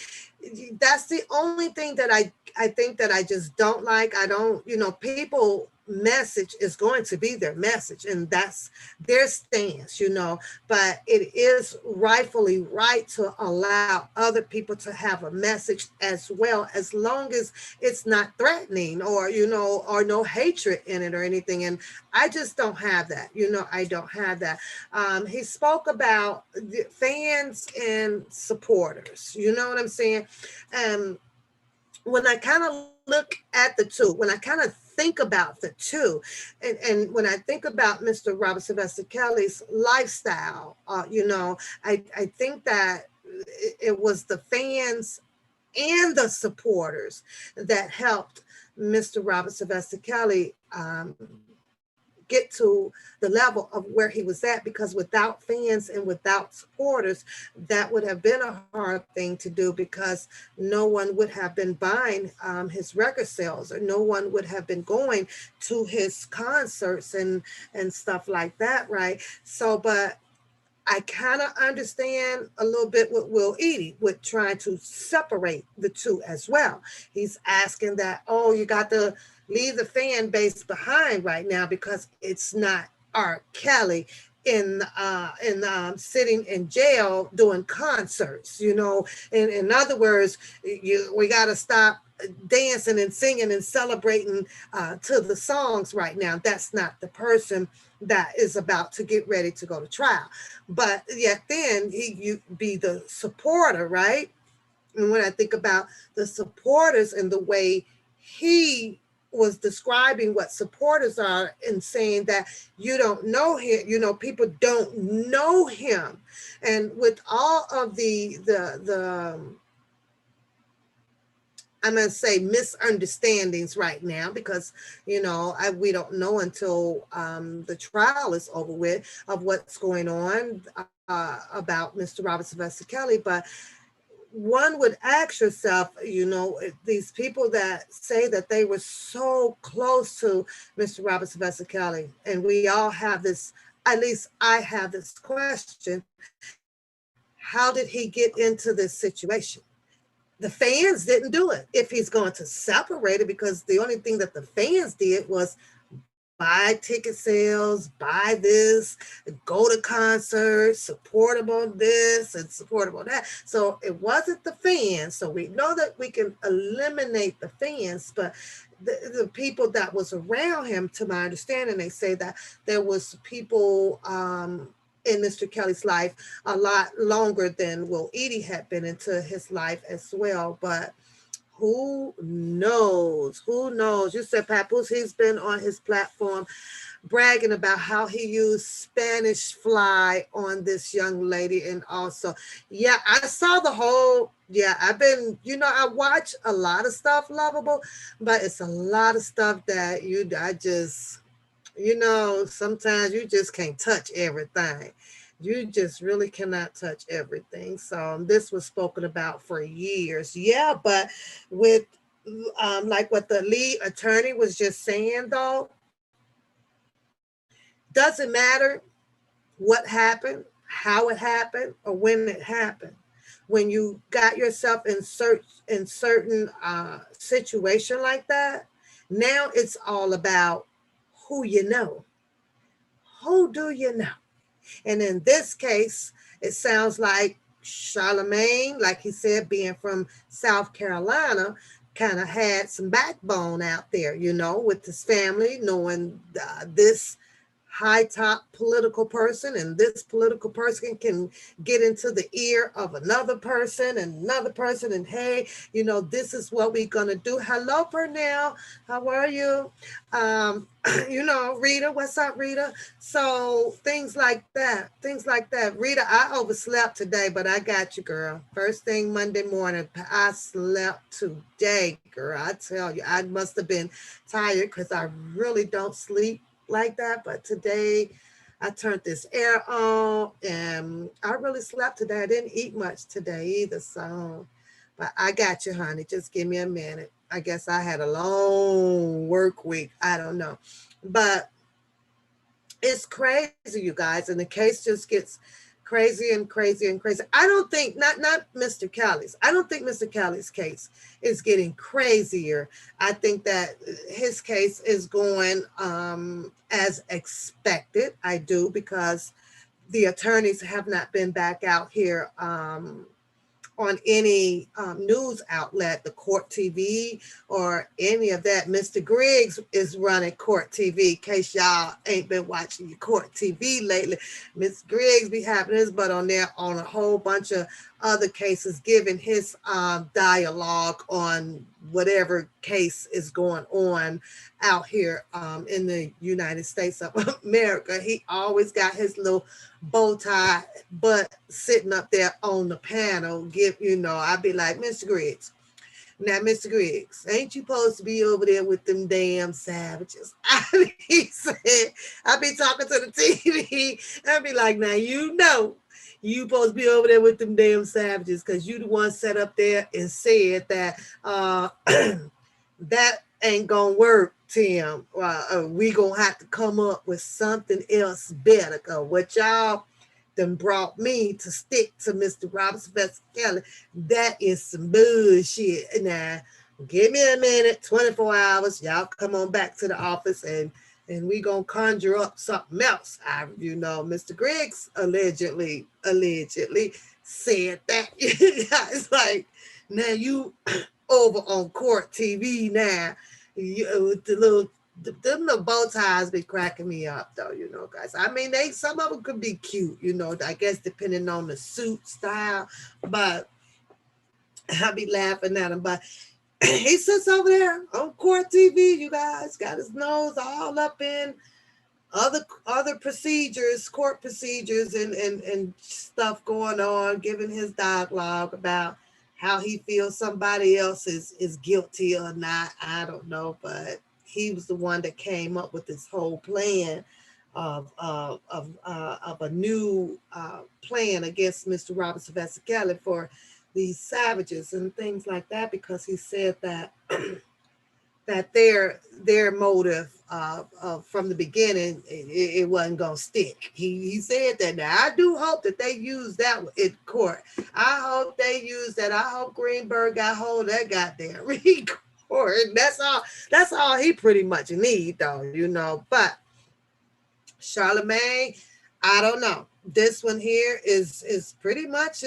that's the only thing that I think that I just don't like. I don't, you know, people message is going to be their message, and that's their stance, you know, but it is rightfully right to allow other people to have a message as well, as long as it's not threatening or, you know, or no hatred in it or anything. And I just don't have that, you know, I don't have that. He spoke about the fans and supporters, you know what I'm saying? When I kind of look at the two, when I kind of think about the two, and when I think about Mr. Robert Sylvester Kelly's lifestyle, you know, I think that it was the fans and the supporters that helped Mr. Robert Sylvester Kelly get to the level of where he was at, because without fans and without supporters, that would have been a hard thing to do, because no one would have been buying his record sales, or no one would have been going to his concerts and stuff like that, right? So, but I kind of understand a little bit with Will Eaddy with trying to separate the two as well. He's asking that, oh, you got to leave the fan base behind right now because it's not R. Kelly in sitting in jail doing concerts, you know. In other words, we got to stop dancing and singing and celebrating to the songs right now. That's not the person that is about to get ready to go to trial. But yet then you be the supporter, right? And when I think about the supporters and the way he was describing what supporters are and saying that you don't know him, people don't know him. And with all of the I'm going to say misunderstandings right now, because, we don't know until the trial is over with of what's going on about Mr. Robert Sylvester Kelly. But one would ask yourself, these people that say that they were so close to Mr. Robert Sylvester Kelly, and we all have this, at least I have this question, how did he get into this situation? The fans didn't do it. If he's going to separate it, because the only thing that the fans did was buy ticket sales, buy this, go to concerts, support him on this and support him on that. So it wasn't the fans. So we know that we can eliminate the fans, but the people that was around him, to my understanding, they say that there was people in Mr. Kelly's life a lot longer than Will Eaddy had been into his life as well. But who knows? Who knows? You said Papoose, he's been on his platform bragging about how he used Spanish fly on this young lady. And also, yeah, I saw the whole, I've been, I watch a lot of stuff, Lovable, but it's a lot of stuff that I just, sometimes you just can't touch everything. You just really cannot touch everything. So this was spoken about for years. Yeah, but with like what the lead attorney was just saying, though, doesn't matter what happened, how it happened, or when it happened. When you got yourself in certain situation like that, now it's all about who you know. Who do you know? And in this case, it sounds like Charlemagne, like he said, being from South Carolina, kind of had some backbone out there, with his family, knowing this high top political person, and this political person can get into the ear of another person, and hey, this is what we're gonna do. Hello, Pernell, how are you? Rita, what's up, Rita? So things like that. Rita, I overslept today, but I got you, girl. First thing Monday morning, I slept today, girl. I tell you, I must have been tired because I really don't sleep like that. But today I turned this air on and I really slept today. I didn't eat much today either. So, but I got you, honey. Just give me a minute. I guess I had a long work week. I don't know. But it's crazy, you guys. And the case just gets crazy and crazy and crazy. I don't think, not Mr. Kelly's. I don't think Mr. Kelly's case is getting crazier. I think that his case is going as expected. I do, because the attorneys have not been back out here on any news outlet, the Court TV or any of that. Mr. Griggs is running Court TV, in case y'all ain't been watching your Court TV lately. Mr. Griggs be having his butt on there on a whole bunch of other cases, giving his dialogue on whatever case is going on out here in the United States of America. He always got his little bow tie butt sitting up there on the panel. I'd be like, Mr. Griggs, now, Mr. Griggs, ain't you supposed to be over there with them damn savages? He said, I'd be talking to the TV. I'd be like, now, you supposed to be over there with them damn savages, because you the one set up there and said that that ain't gonna work, Tim. We gonna have to come up with something else better. Cause what y'all done brought me to stick to Mr. Robert Sylvester Kelly, that is some bullshit. Now, give me a minute, 24 hours. Y'all come on back to the office and we gonna conjure up something else. Mr. Griggs allegedly said that. It's like, now over on Court TV now. With the little them little bow ties be cracking me up though, guys. I mean, some of them could be cute, I guess depending on the suit style, but I be laughing at him. But he sits over there on Court TV, you guys, got his nose all up in other procedures, court procedures and stuff going on, giving his dialogue about how he feels somebody else is guilty or not. I don't know, but he was the one that came up with this whole plan of a new plan against Mr. Robert Sylvester Kelly for these savages and things like that, because he said that that their motive from the beginning, it wasn't gonna stick. He said that. Now I do hope that they use that in court. I hope they use that. I hope Greenberg got hold of that goddamn record. That's all he pretty much need though, but Charlemagne, I don't know. This one here is pretty much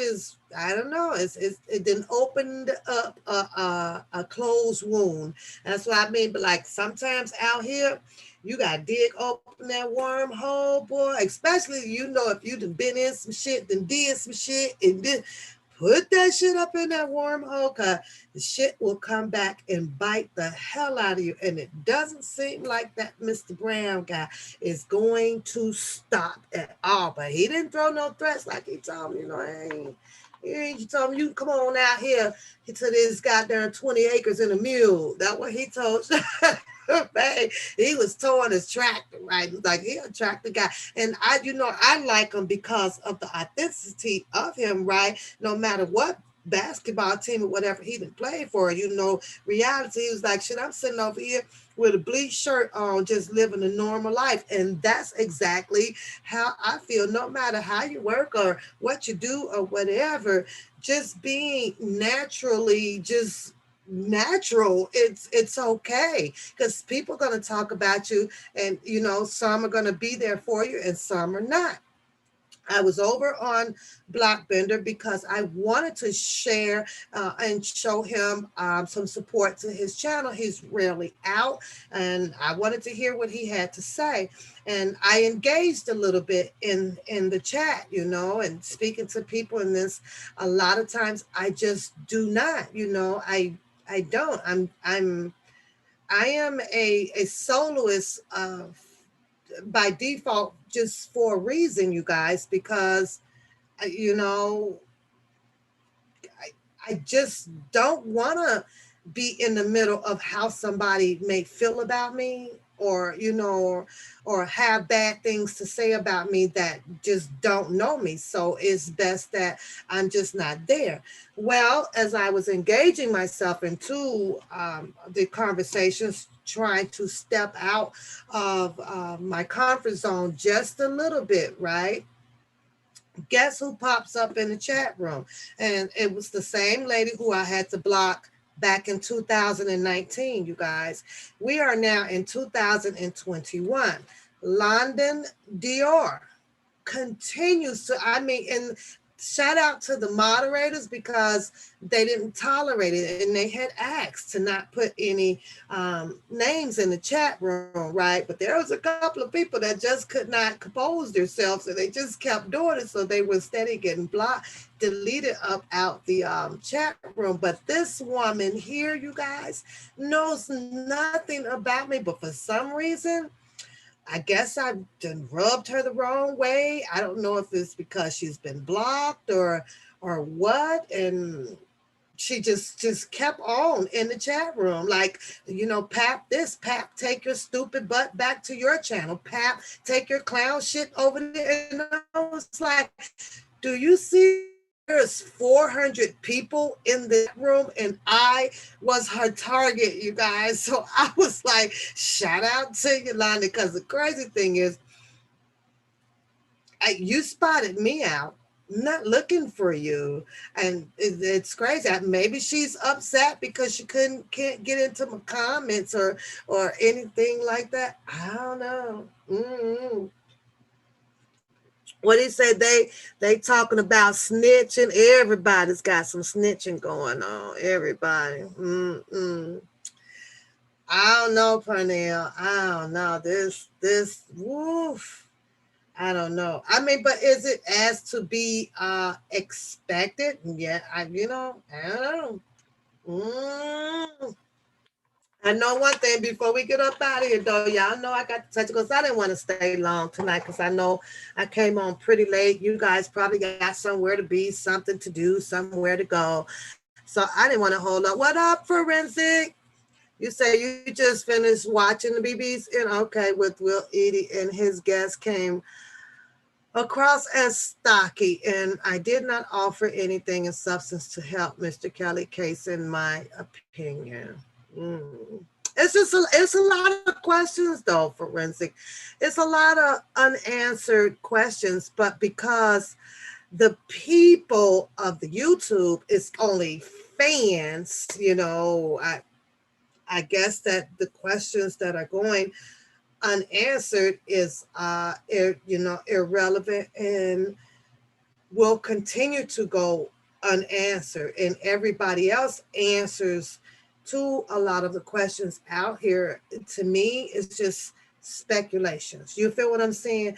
I don't know. It didn't opened up a closed wound. That's what I mean. But like sometimes out here, you gotta dig open that wormhole, boy. Especially if you done been in some shit, then did some shit, and then put that shit up in that wormhole, because the shit will come back and bite the hell out of you. And it doesn't seem like that Mr. Brown guy is going to stop at all. But he didn't throw no threats like he told him, he told him, you come on out here to this goddamn 20 acres and a mule. That's what he told man, he was towing his tractor, right? Like he a tractor guy. And I like him because of the authenticity of him, right? No matter what basketball team or whatever he didn't play for, reality, he was like, shit, I'm sitting over here with a bleached shirt on, just living a normal life. And that's exactly how I feel. No matter how you work or what you do or whatever, just being naturally just natural, it's okay, because people are going to talk about you, and some are going to be there for you and some are not. I was over on Blockbender because I wanted to share and show him some support to his channel. He's rarely out, and I wanted to hear what he had to say. And I engaged a little bit in the chat, and speaking to people in this. A lot of times I just do not, I don't. I am a soloist by default, just for a reason, you guys, because I just don't want to be in the middle of how somebody may feel about me, or or have bad things to say about me that just don't know me. So it's best that I'm just not there. Well, as I was engaging myself into the conversations, trying to step out of my comfort zone just a little bit, right? Guess who pops up in the chat room? And it was the same lady who I had to block back in 2019, you guys. We are now in 2021. London Dior continues to, and shout out to the moderators, because they didn't tolerate it, and they had asked to not put any names in the chat room, right? But there was a couple of people that just could not compose themselves, and they just kept doing it, so they were steady getting blocked, deleted up out the chat room. But this woman here, you guys, knows nothing about me, but for some reason, I guess I've done rubbed her the wrong way. I don't know if it's because she's been blocked or what. And she just kept on in the chat room. Like, Pap this, Pap, take your stupid butt back to your channel. Pap, take your clown shit over there. And I was like, do you see? There's 400 people in the room, and I was her target, you guys. So I was like, shout out to Yolanda, because the crazy thing is, you spotted me out. I'm not looking for you. And it's crazy. Maybe she's upset because she can't get into my comments or anything like that. I don't know. What he said, they talking about snitching. Everybody's got some snitching going on. Everybody. I don't know, Pernell. I don't know. This woof. I don't know. I mean, but is it as to be expected? Yeah, I don't know. Mm. I know one thing before we get up out of here, though. Y'all know I got to touch because I didn't want to stay long tonight because I know I came on pretty late. You guys probably got somewhere to be, something to do, somewhere to go. So I didn't want to hold up. What up, Forensic? You say you just finished watching the BBs and okay with Will Eaddy and his guest came across as stocky, and I did not offer anything in substance to help Mr. Kelly case, in my opinion. Mm. It's a lot of questions though, forensic. It's a lot of unanswered questions, but because the people of the YouTube is only fans, I guess that the questions that are going unanswered is irrelevant and will continue to go unanswered, and everybody else answers to a lot of the questions out here. To me, it's just speculations. You feel what I'm saying?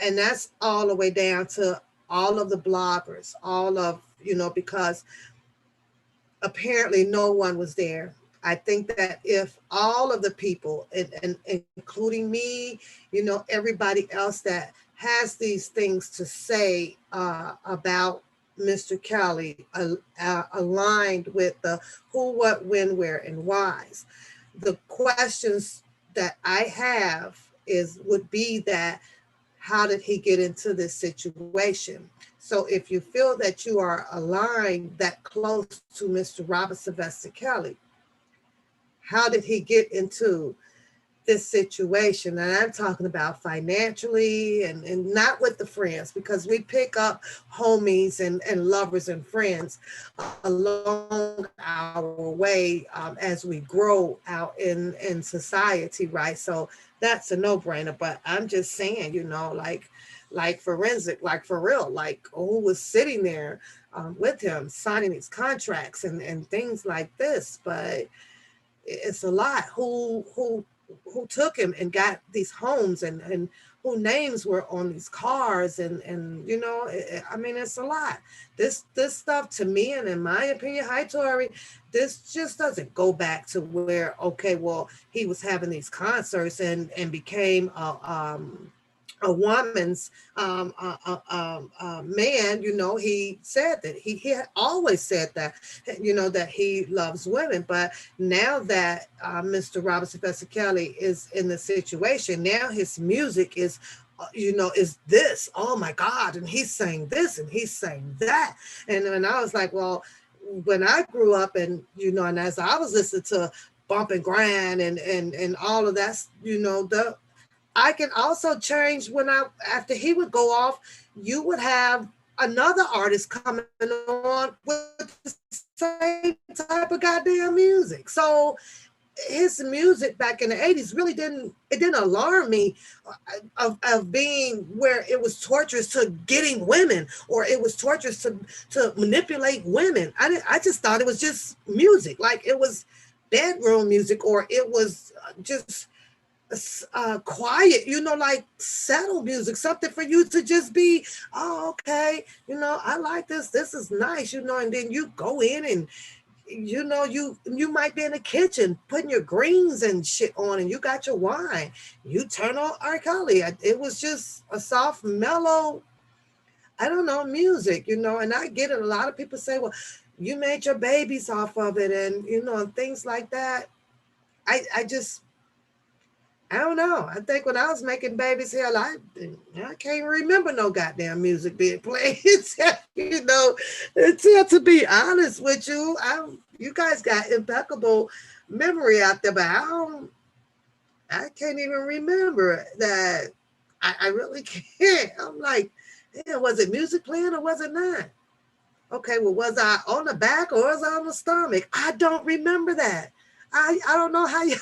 And that's all the way down to all of the bloggers, all of, because apparently no one was there. I think that if all of the people, and including me, everybody else that has these things to say about Mr. Kelly, aligned with the who, what, when, where, and whys, the questions that I have would be that how did he get into this situation? So if you feel that you are aligned that close to Mr. Robert Sylvester Kelly, how did he get into this situation? And I'm talking about financially and not with the friends, because we pick up homies and lovers and friends along our way as we grow out in society, right? So that's a no-brainer. But I'm just saying, like forensic, like for real, like who was sitting there with him signing these contracts and things like this. But it's a lot. Who took him and got these homes and who names were on these cars and I mean, it's a lot. This stuff, to me, and in my opinion, hi Tori, this just doesn't go back to where, okay, well, he was having these concerts and became a woman's man. He said that he had always said that, that he loves women. But now that Mr. Robert Sylvester Kelly is in the situation, now his music is is this, oh my God, and he's saying this and he's saying that. And I was like, well, when I grew up, and as I was listening to bump and grind and all of that, the I can also change after he would go off, you would have another artist coming on with the same type of goddamn music. So his music back in the 80s really didn't alarm me of being where it was torturous to getting women, or it was torturous to manipulate women. I just thought it was just music, like it was bedroom music, or it was just quiet, like settle music, something for you to just be, oh, okay, I like this is nice, and then you go in and you might be in the kitchen putting your greens and shit on, and you got your wine, you turn on R. Kelly. It was just a soft, mellow, I don't know, music, and I get it. A lot of people say, well, you made your babies off of it, and and things like that. I don't know. I think when I was making babies, hell, I can't remember no goddamn music being played. To be honest with you, you guys got impeccable memory out there, but I can't even remember that. I really can't. I'm like, yeah, was it music playing or was it not? Okay, well, was I on the back or was I on the stomach? I don't remember that. I don't know how you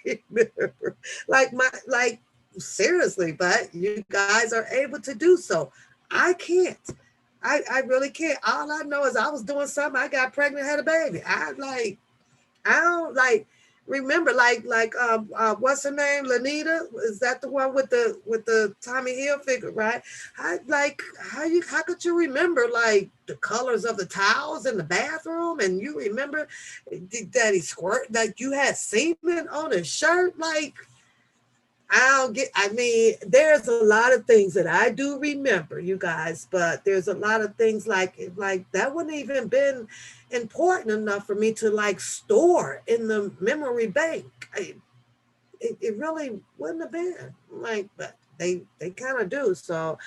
remember. Like seriously, but you guys are able to do so. I can't. I really can't. All I know is I was doing something. I got pregnant, had a baby. I don't like remember what's her name? Lanita? Is that the one with the Tommy Hilfiger, right? How could you remember like the colors of the towels in the bathroom and you remember that he squirt that you had semen on his shirt? Like I mean, there's a lot of things that I do remember, you guys, but there's a lot of things like that wouldn't even been important enough for me to like store in the memory bank. It really wouldn't have been like, but they kind of do. So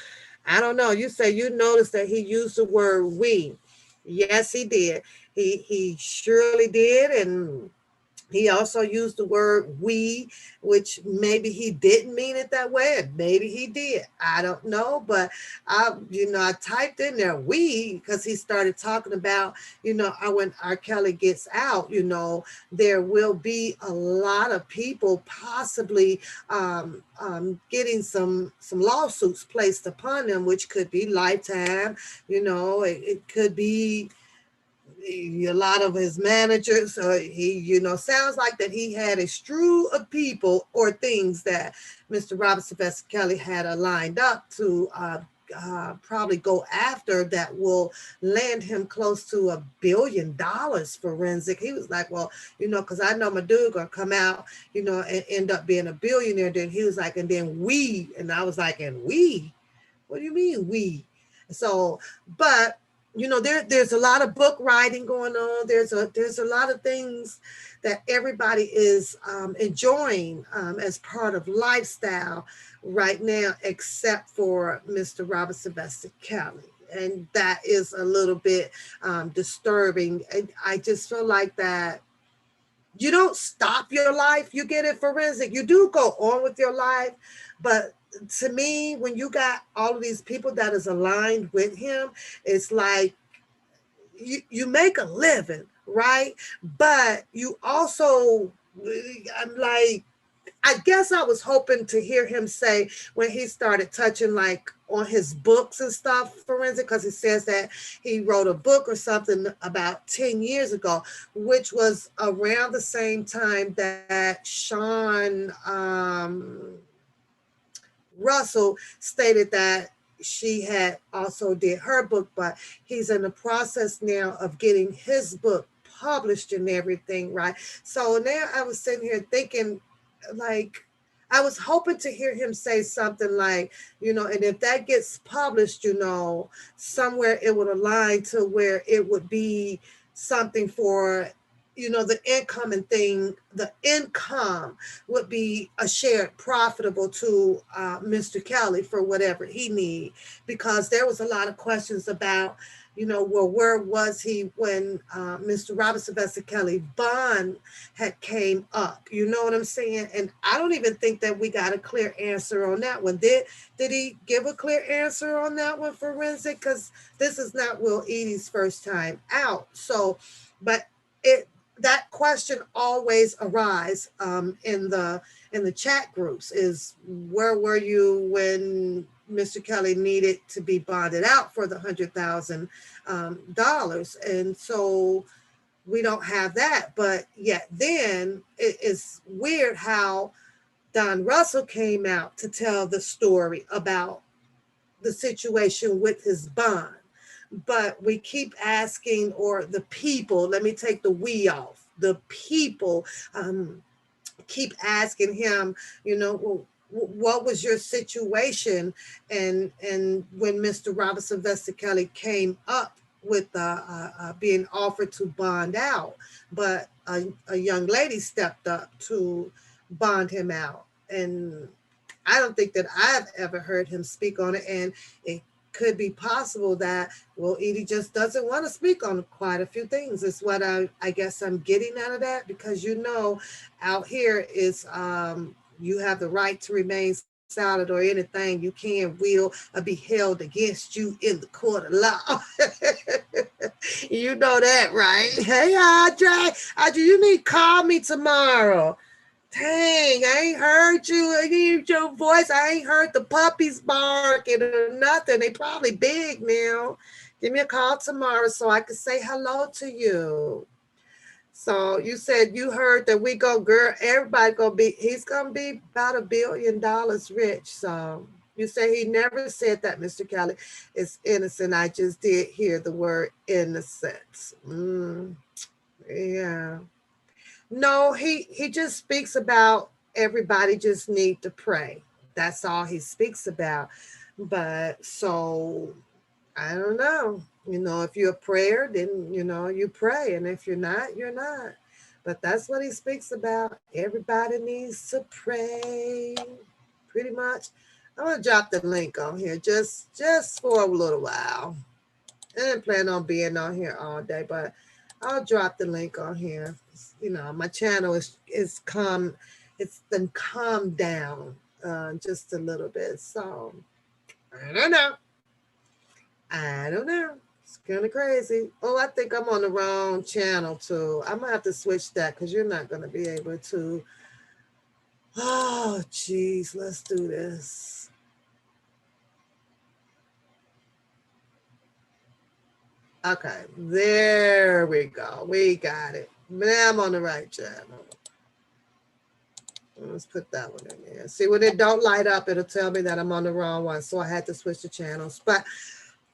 I don't know. You say you noticed that he used the word we. Yes, he did. He surely did, and he also used the word we, which maybe he didn't mean it that way, and maybe he did. I don't know, but I typed in there we because he started talking about, when R. Kelly gets out, there will be a lot of people possibly getting some lawsuits placed upon them, which could be lifetime. It could be a lot of his managers. He sounds like that he had a strew of people or things that Mr. Robert Sylvester Kelly had lined up to probably go after that will land him close to $1 billion forensic. He was like, well, because I know my dude gonna come out, and end up being a billionaire. Then he was like, and then we, and I was like, and we, what do you mean we? So, but there's a lot of book writing going on. There's a lot of things that everybody is enjoying as part of lifestyle right now, except for Mr. Robert Sylvester Kelly. And that is a little bit disturbing. And I just feel like that you don't stop your life. You get it forensic. You do go on with your life. But to me, when you got all of these people that is aligned with him, it's like you make a living, right? But you also, I'm like, I guess I was hoping to hear him say when he started touching like on his books and stuff, forensic, because he says that he wrote a book or something about 10 years ago, which was around the same time that Sean Russell stated that she had also did her book, but he's in the process now of getting his book published and everything, right? So now I was sitting here thinking, like, I was hoping to hear him say something like, and if that gets published, somewhere it would align to where it would be something for the income would be a shared profitable to Mr. Kelly for whatever he need, because there was a lot of questions about, well, where was he when Mr. Robert Sylvester Kelly bond had came up? You know what I'm saying? And I don't even think that we got a clear answer on that one. Did he give a clear answer on that one, forensic? Because this is not Will Eaddy's first time out. So, but that question always arises in the chat groups, is where were you when Mr. Kelly needed to be bonded out for the $100,000? And so we don't have that. But yet then it's weird how Don Russell came out to tell the story about the situation with his bond. But we keep asking, or the people, let me take the we off, the people keep asking him, well, what was your situation? And when Mr. Robert Sylvester Kelly came up with being offered to bond out, but a young lady stepped up to bond him out. And I don't think that I've ever heard him speak on it. And it could be possible that, well, Eaddy just doesn't want to speak on quite a few things. Is what I guess I'm getting out of that, because out here is you have the right to remain silent, or anything you can will be held against you in the court of law. You know that, right? Hey, Audrey, you need to call me tomorrow. Dang, I ain't heard you. I heard your voice. I ain't heard the puppies barking or nothing. They probably big now. Give me a call tomorrow so I can say hello to you. So you said you heard that we go, girl, everybody gonna be, he's gonna be about $1 billion rich. So you say he never said that, Mr. Kelly. It's innocent. I just did hear the word innocence. Yeah. No, he just speaks about everybody just need to pray. That's all he speaks about. But so I don't know. If you're a prayer, then you pray. And if you're not, you're not. But that's what he speaks about. Everybody needs to pray. Pretty much. I'm gonna drop the link on here just for a little while. I didn't plan on being on here all day, but I'll drop the link on here. My channel is calm. It's been calmed down just a little bit. So I don't know. I don't know. It's kind of crazy. Oh, I think I'm on the wrong channel too. I'm gonna have to switch that because you're not gonna be able to. Oh, geez, let's do this. Okay, there we go. We got it. Now I'm on the right channel. Let's put that one in there. See, when it don't light up, it'll tell me that I'm on the wrong one. So I had to switch the channels. But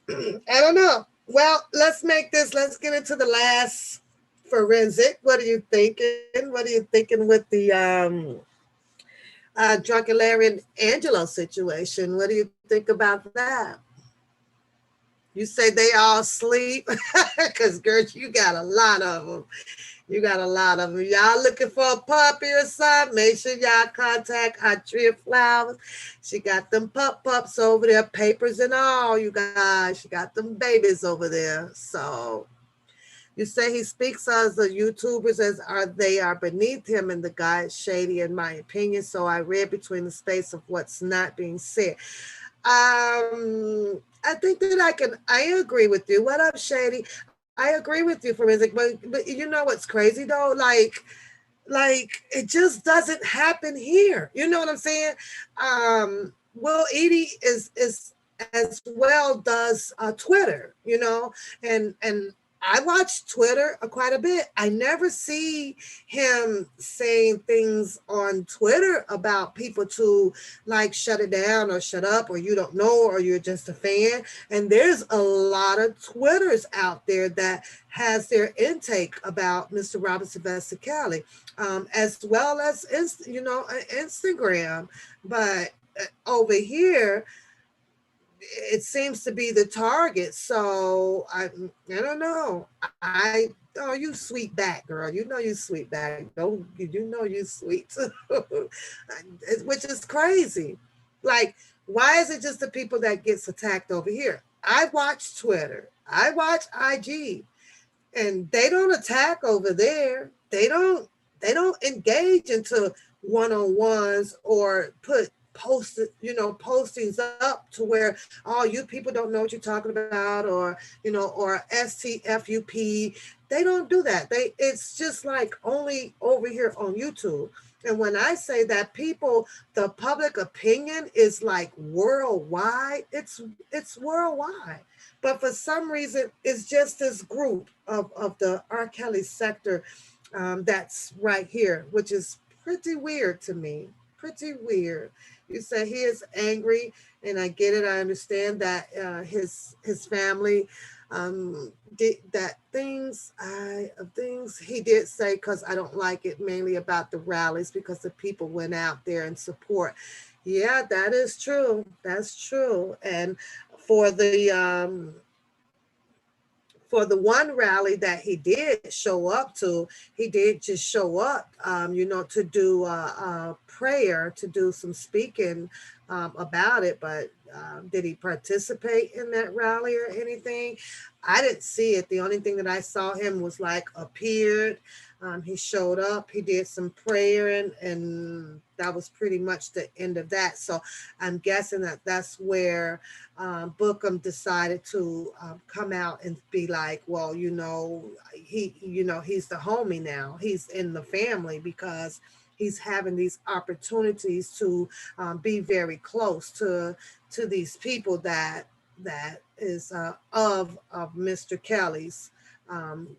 I don't know. Well, let's get into the last forensic. What are you thinking? What are you thinking with the Drunken Larry and Angelo situation? What do you think about that? You say they all sleep? Because, girl, you got a lot of them. You got a lot of them. Y'all looking for a puppy or something? Make sure y'all contact Tree Flowers. She got them pups over there, papers and all, you guys. She got them babies over there. So you say he speaks as the YouTubers as they are beneath him, and the guy is shady, in my opinion. So I read between the space of what's not being said. I think that I agree with you. What up, Shady? I agree with you, Forensic, but you know what's crazy though? Like it just doesn't happen here. You know what I'm saying? Will Eaddy is as well does Twitter, and I watch Twitter quite a bit. I never see him saying things on Twitter about people to like shut it down or shut up or you don't know or you're just a fan. And there's a lot of Twitters out there that has their intake about Mr. Robert Sylvester Kelly, as well as Instagram. But over here, it seems to be the target. So I don't know. Oh, you sweet back, girl. You know you sweet back. Don't you know you sweet too? Which is crazy. Like, why is it just the people that gets attacked over here? I watch Twitter. I watch IG, and they don't attack over there. They don't engage into one-on-ones or put postings up to where, oh, you people don't know what you're talking about, or or STFUP. They don't do that. It's just like only over here on YouTube. And when I say that the public opinion is like worldwide, it's worldwide. But for some reason, it's just this group of the R. Kelly sector that's right here, which is pretty weird to me. Pretty weird. You say he is angry, and I get it. I understand that his family did that things he did say, because I don't like it, mainly about the rallies, because the people went out there and support. Yeah, that is true. That's true. And for the one rally that he did show up to, he did just show up, to do a prayer, to do some speaking about it. But did he participate in that rally or anything? I didn't see it. The only thing that I saw him was like appeared. He showed up, he did some prayer, and that was pretty much the end of that. So I'm guessing that that's where Bookham decided to come out and be like, well, he's the homie now. He's in the family because he's having these opportunities to be very close to these people that is of Mr. Kelly's um,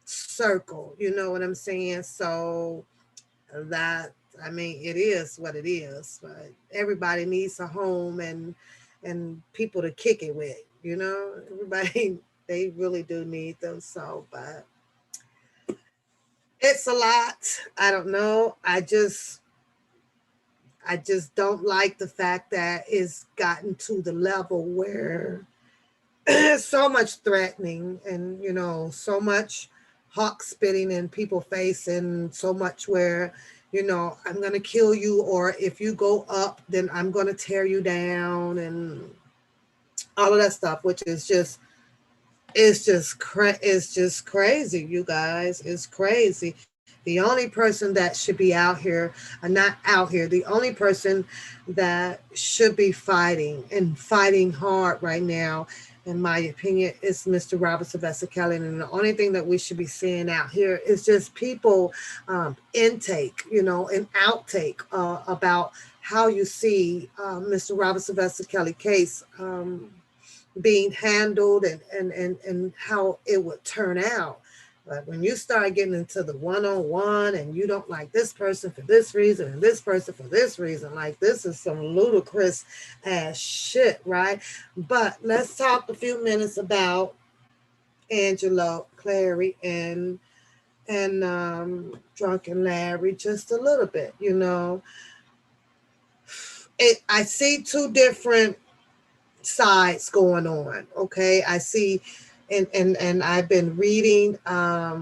circle. You know what I'm saying? So that, I mean, it is what it is. But everybody needs a home and people to kick it with. You know, everybody they really do need them. So, but it's a lot. I don't know. I just don't like the fact that it's gotten to the level where so much threatening and so much hawk spitting in people face and so much where I'm going to kill you, or if you go up then I'm going to tear you down and all of that stuff, which is just it's just crazy, you guys. It's crazy. The only person that should be out here, not out here, the only person that should be fighting and fighting hard right now, in my opinion, is Mr. Robert Sylvester Kelly. And the only thing that we should be seeing out here is just people intake, and outtake about how you see Mr. Robert Sylvester Kelly case being handled and how it would turn out. But when you start getting into the one-on-one and you don't like this person for this reason and this person for this reason, like this is some ludicrous ass shit, right? But let's talk a few minutes about Angelo Clary and Drunken Larry, just a little bit. I see two different sides going on. Okay, I see, and I've been reading a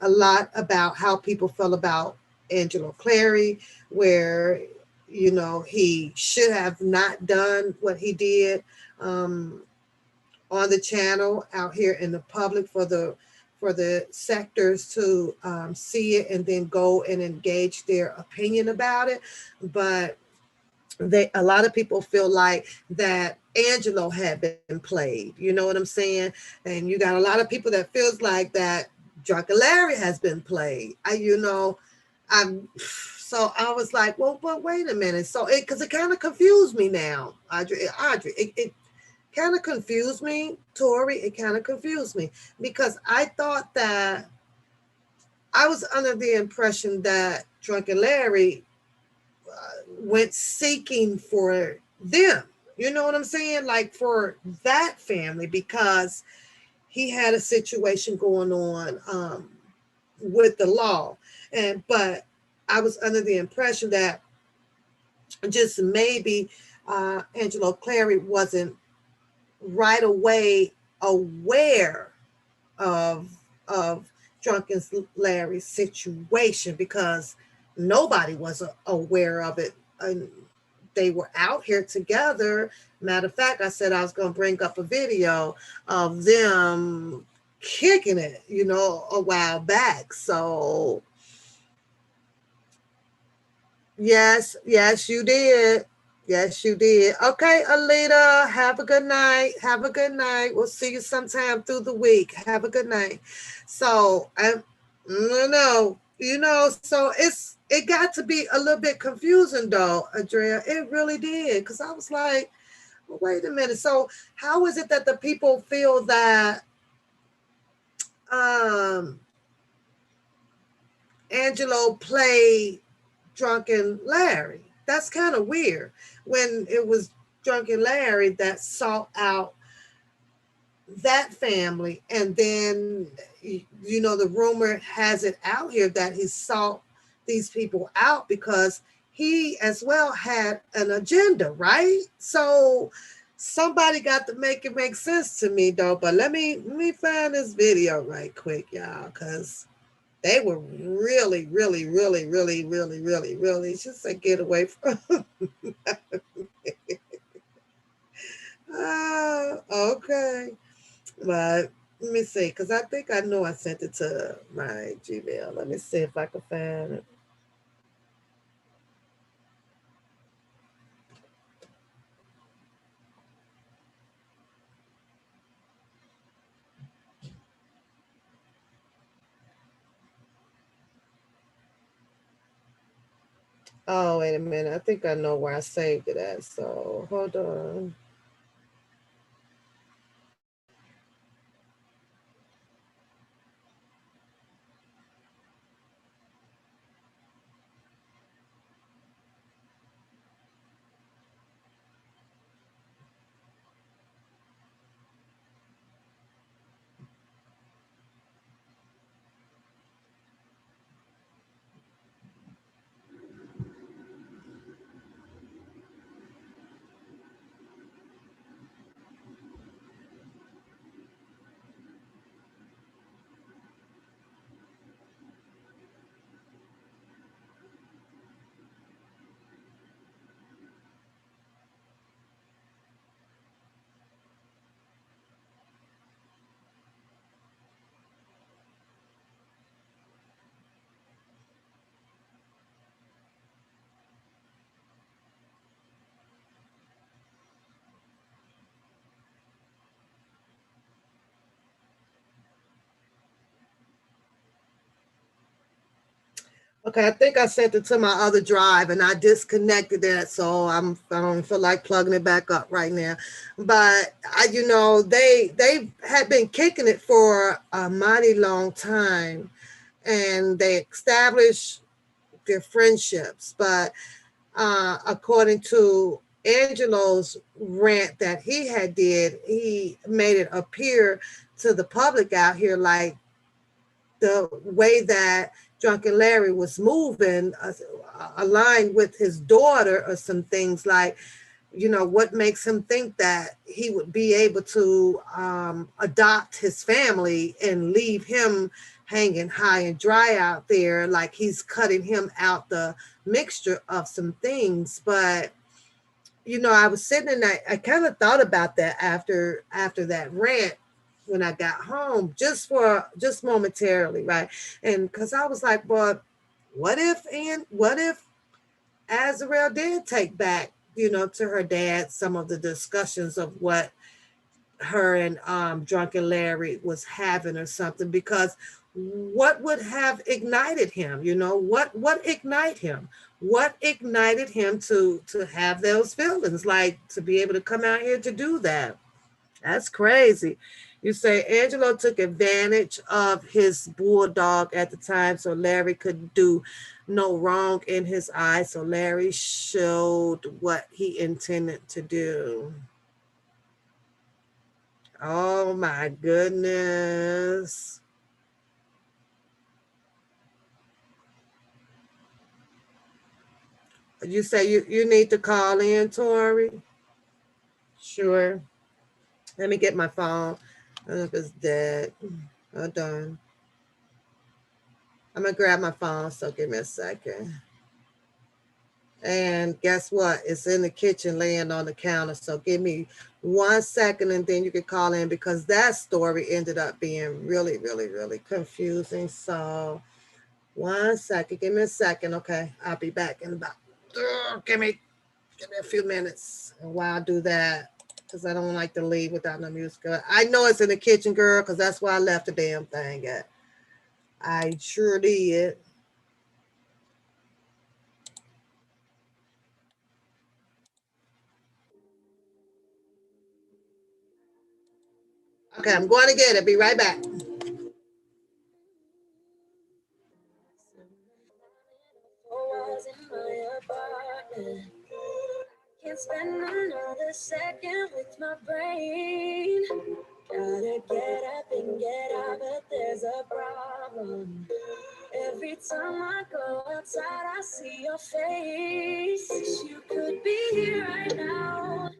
lot about how people feel about Angelo Clary, where he should have not done what he did on the channel out here in the public for the sectors to see it and then go and engage their opinion about it. But a lot of people feel like that Angelo had been played. You know what I'm saying? And you got a lot of people that feels like that Drunken Larry has been played. I'm so I was like, well, but wait a minute. So because it kind of confused me now, Audrey. It kind of confused me, Tori. It kind of confused me because I thought that I was under the impression that Drunken Larry went seeking for them. You know what I'm saying? Like for that family, because he had a situation going on with the law. But I was under the impression that just maybe Angelo Clary wasn't right away aware of Drunken Larry's situation, because nobody was aware of it. And they were out here together. Matter of fact, I said I was going to bring up a video of them kicking it, a while back. So yes, you did. Yes, you did. Okay, Alita, have a good night. Have a good night. We'll see you sometime through the week. Have a good night. So I no, so it got to be a little bit confusing though, Andrea. It really did. Because I was like, well, wait a minute. So how is it that the people feel that Angelo played Drunken Larry? That's kind of weird, when it was Drunken Larry that sought out that family. And then, the rumor has it out here that he sought these people out because he as well had an agenda, right? So somebody got to make it make sense to me though. But let me find this video right quick, y'all, because they were really, really, really, really, really, really, really just a get away from. Okay. But let me see, because I think I know I sent it to my Gmail. Let me see if I can find it. Oh, wait a minute. I think I know where I saved it at. So hold on. Okay, I think I sent it to my other drive and I disconnected it, so I don't feel like plugging it back up right now. But they had been kicking it for a mighty long time, and they established their friendships. But according to Angelo's rant that he had did, he made it appear to the public out here like the way that Drunken Larry was moving aligned with his daughter or some things like, what makes him think that he would be able to adopt his family and leave him hanging high and dry out there, like he's cutting him out the mixture of some things. But I was sitting and I kind of thought about that after that rant when I got home, just momentarily, right? And because I was like, well, what if Azrael did take back, to her dad some of the discussions of what her and Drunken Larry was having or something, because what would have ignited him? What ignite him? What ignited him to have those feelings, like to be able to come out here to do that? That's crazy. You say Angelo took advantage of his bulldog at the time so Larry could do no wrong in his eyes. So Larry showed what he intended to do. Oh my goodness. You say you need to call in, Tori? Sure. Let me get my phone. I don't know if it's dead. Hold on. I'm gonna grab my phone, so give me a second. And guess what? It's in the kitchen laying on the counter. So give me 1 second and then you can call in, because that story ended up being really, really, really confusing. So 1 second. Give me a second. Okay. I'll be back in about give me a few minutes. And while I do that, because I don't like to leave without no music. I know it's in the kitchen, girl, because that's why I left the damn thing at. I sure did. Okay, I'm going to get it. Be right back. Was in my apartment. Can't spend another second with my brain. Gotta get up and get out, but there's a problem. Every time I go outside, I see your face. Wish you could be here right now.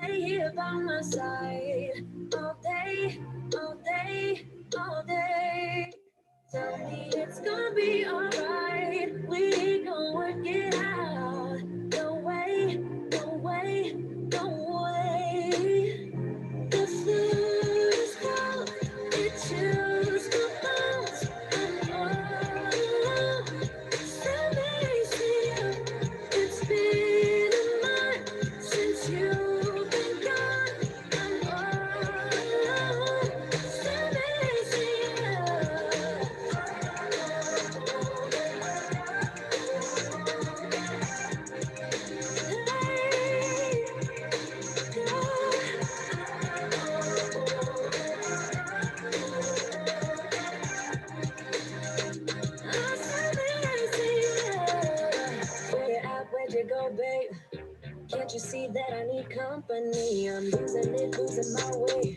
Lay here by my side. All day, all day, all day. Tell me it's gonna be alright. We gon' work it out. No way, no way, no way. The food is cold, it chills my bones. I'm all alone. Somebody see you. It's been a month since you've been gone. I'm all alone. Somebody see you. I need company. I'm losing it, losing my way.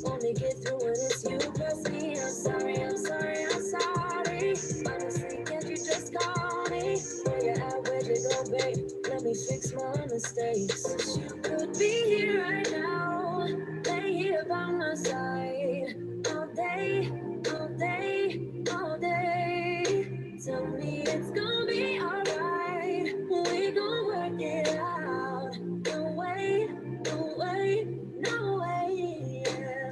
Only get through when it's you plus me. I'm sorry, I'm sorry, I'm sorry. Honestly, can't you just call me? Where you at, where'd you go, babe? Let me fix my mistakes. You could be here right now, lay here by my side. All day, all day, all day. Tell me it's gonna be alright. We gon' work it out. No way, no way, no way, yeah.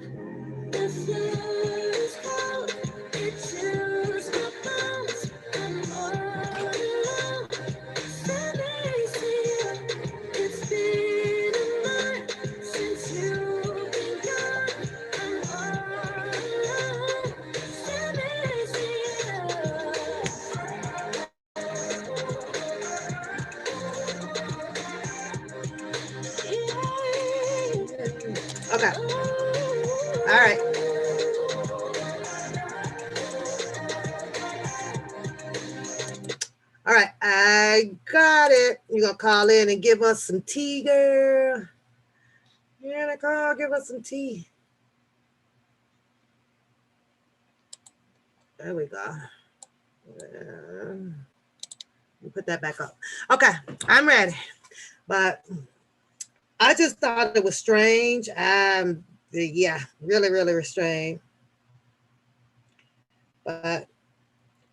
The floor's cold, it chills my bones. I'm all alone. Family's here. It's been a month since you've been gone. I'm all alone. Family's here. Okay. All right. All right. I got it. You gonna call in and give us some tea, girl? Yeah, Nicole, give us some tea. There we go. Put that back up. Okay, I'm ready. But I just thought it was strange. Yeah, really, really strange. But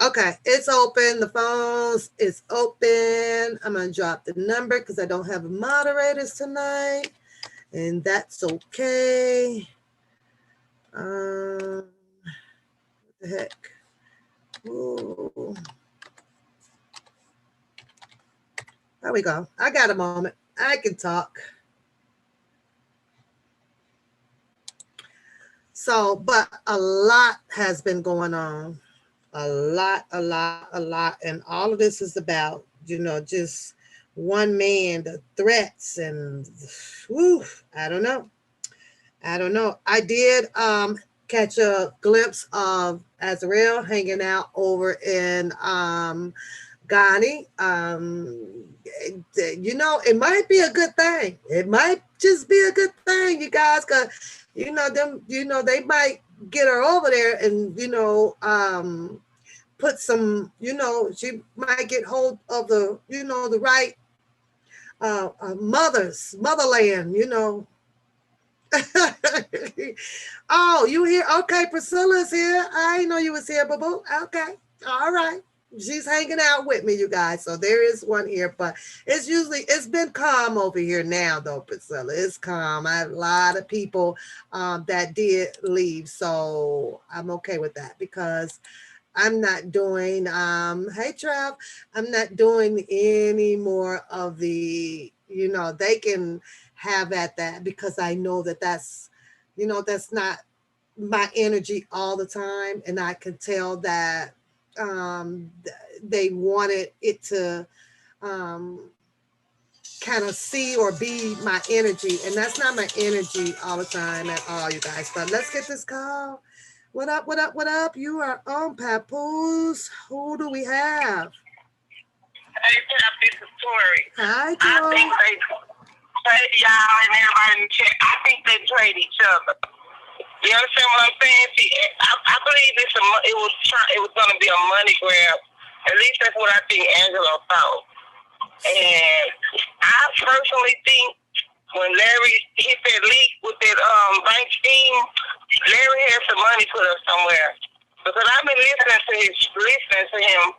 okay, it's open. The phones is open. I'm gonna drop the number because I don't have moderators tonight, and that's okay. What the heck? Ooh. There we go. I got a moment. I can talk. So, but a lot has been going on. A lot. And all of this is about, just one man, the threats and whew, I don't know. I did catch a glimpse of Azrael hanging out over in Ghani. It might be a good thing. It might just be a good thing, you guys, because they might get her over there and put some, she might get hold of the the right motherland. Oh, you here? Okay, Priscilla's here. I didn't know you was here, boo. Okay, all right. She's hanging out with me, you guys. So there is one here, but it's been calm over here now, though, Priscilla. It's calm. I have a lot of people that did leave, so I'm okay with that because I'm not doing. Hey, Trav, I'm not doing any more of the. They can have at that because I know that's not my energy all the time, and I can tell that they wanted it to kind of see or be my energy, and that's not my energy all the time at all, you guys. But let's get this call. What up? You are on Papoose. Who do we have? Hey, this is Tori. Hi, Tori. I think they trade y'all and everybody in the chat. I think they trade each other. You understand what I'm saying? See, I believe it was going to be a money grab. At least that's what I think Angelo thought. And I personally think when Larry hit that leak with that bank scheme, Larry had some money put up somewhere. Because I've been listening to him,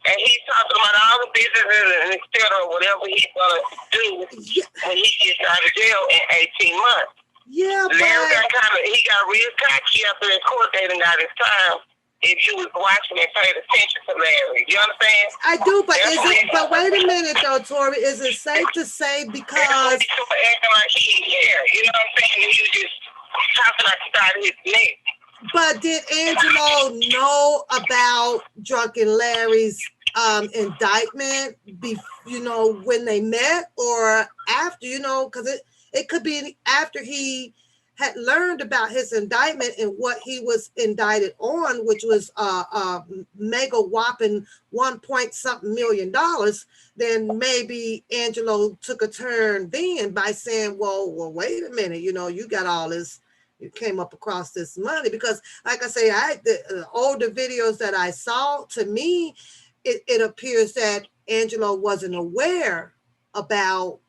and he's talking about all the businesses and et cetera, whatever he's gonna do when he gets out of jail in 18 months. Yeah, Larry got real cocky after that court date and got his time. If you was watching and paid attention to Larry, you understand? I do, but but wait a minute though, Tori. Is it safe to say because acting like he didn't care, you know what I'm saying? He was just talking like he started his neck. But did Angelo know about Drunken Larry's indictment when they met or after, because it could be after he had learned about his indictment and what he was indicted on, which was mega whopping $1 million, then maybe Angelo took a turn then by saying, well, wait a minute, you know, you got all this, you came up across this money. Because like I say, the older videos that I saw, to me, it appears that Angelo wasn't aware about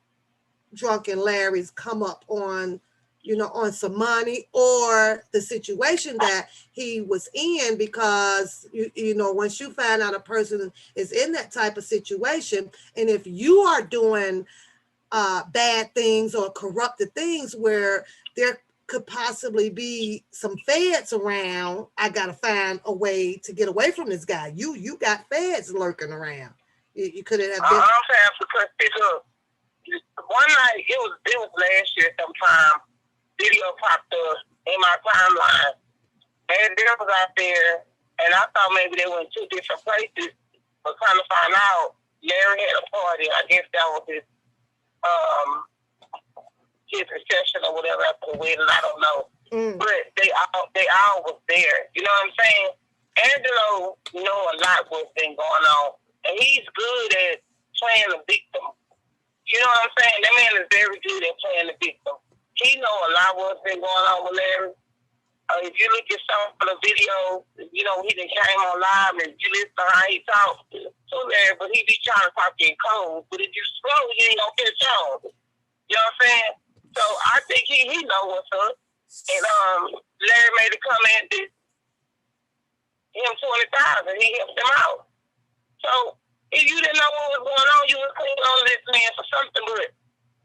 Drunken Larry's come up on, you know, on some money or the situation that he was in, because you know, once you find out a person is in that type of situation, and if you are doing bad things or corrupted things where there could possibly be some feds around, I gotta find a way to get away from this guy. You got feds lurking around. You could have been. I'm saying because one night, it was last year sometime, video popped up in my timeline. And there was out there, and I thought maybe they were in two different places, but kind of find out Larry had a party. I guess that was his reception or whatever after the wedding. I don't know. But they all was there. You know what I'm saying? Angelo know a lot what's been going on, and he's good at playing the victim. You know what I'm saying? That man is very good at playing the victim. He know a lot of what's been going on with Larry. If you look at some of the videos, you know, he done came on live and you listen to how he talks to Larry, but he be trying to talk in code. But if you slow, you ain't gonna catch on. You know what I'm saying? So I think he know what's up. And Larry made a comment that him 20,000, he helped him out. So if you didn't know what was going on, you was clinging on this man for something. But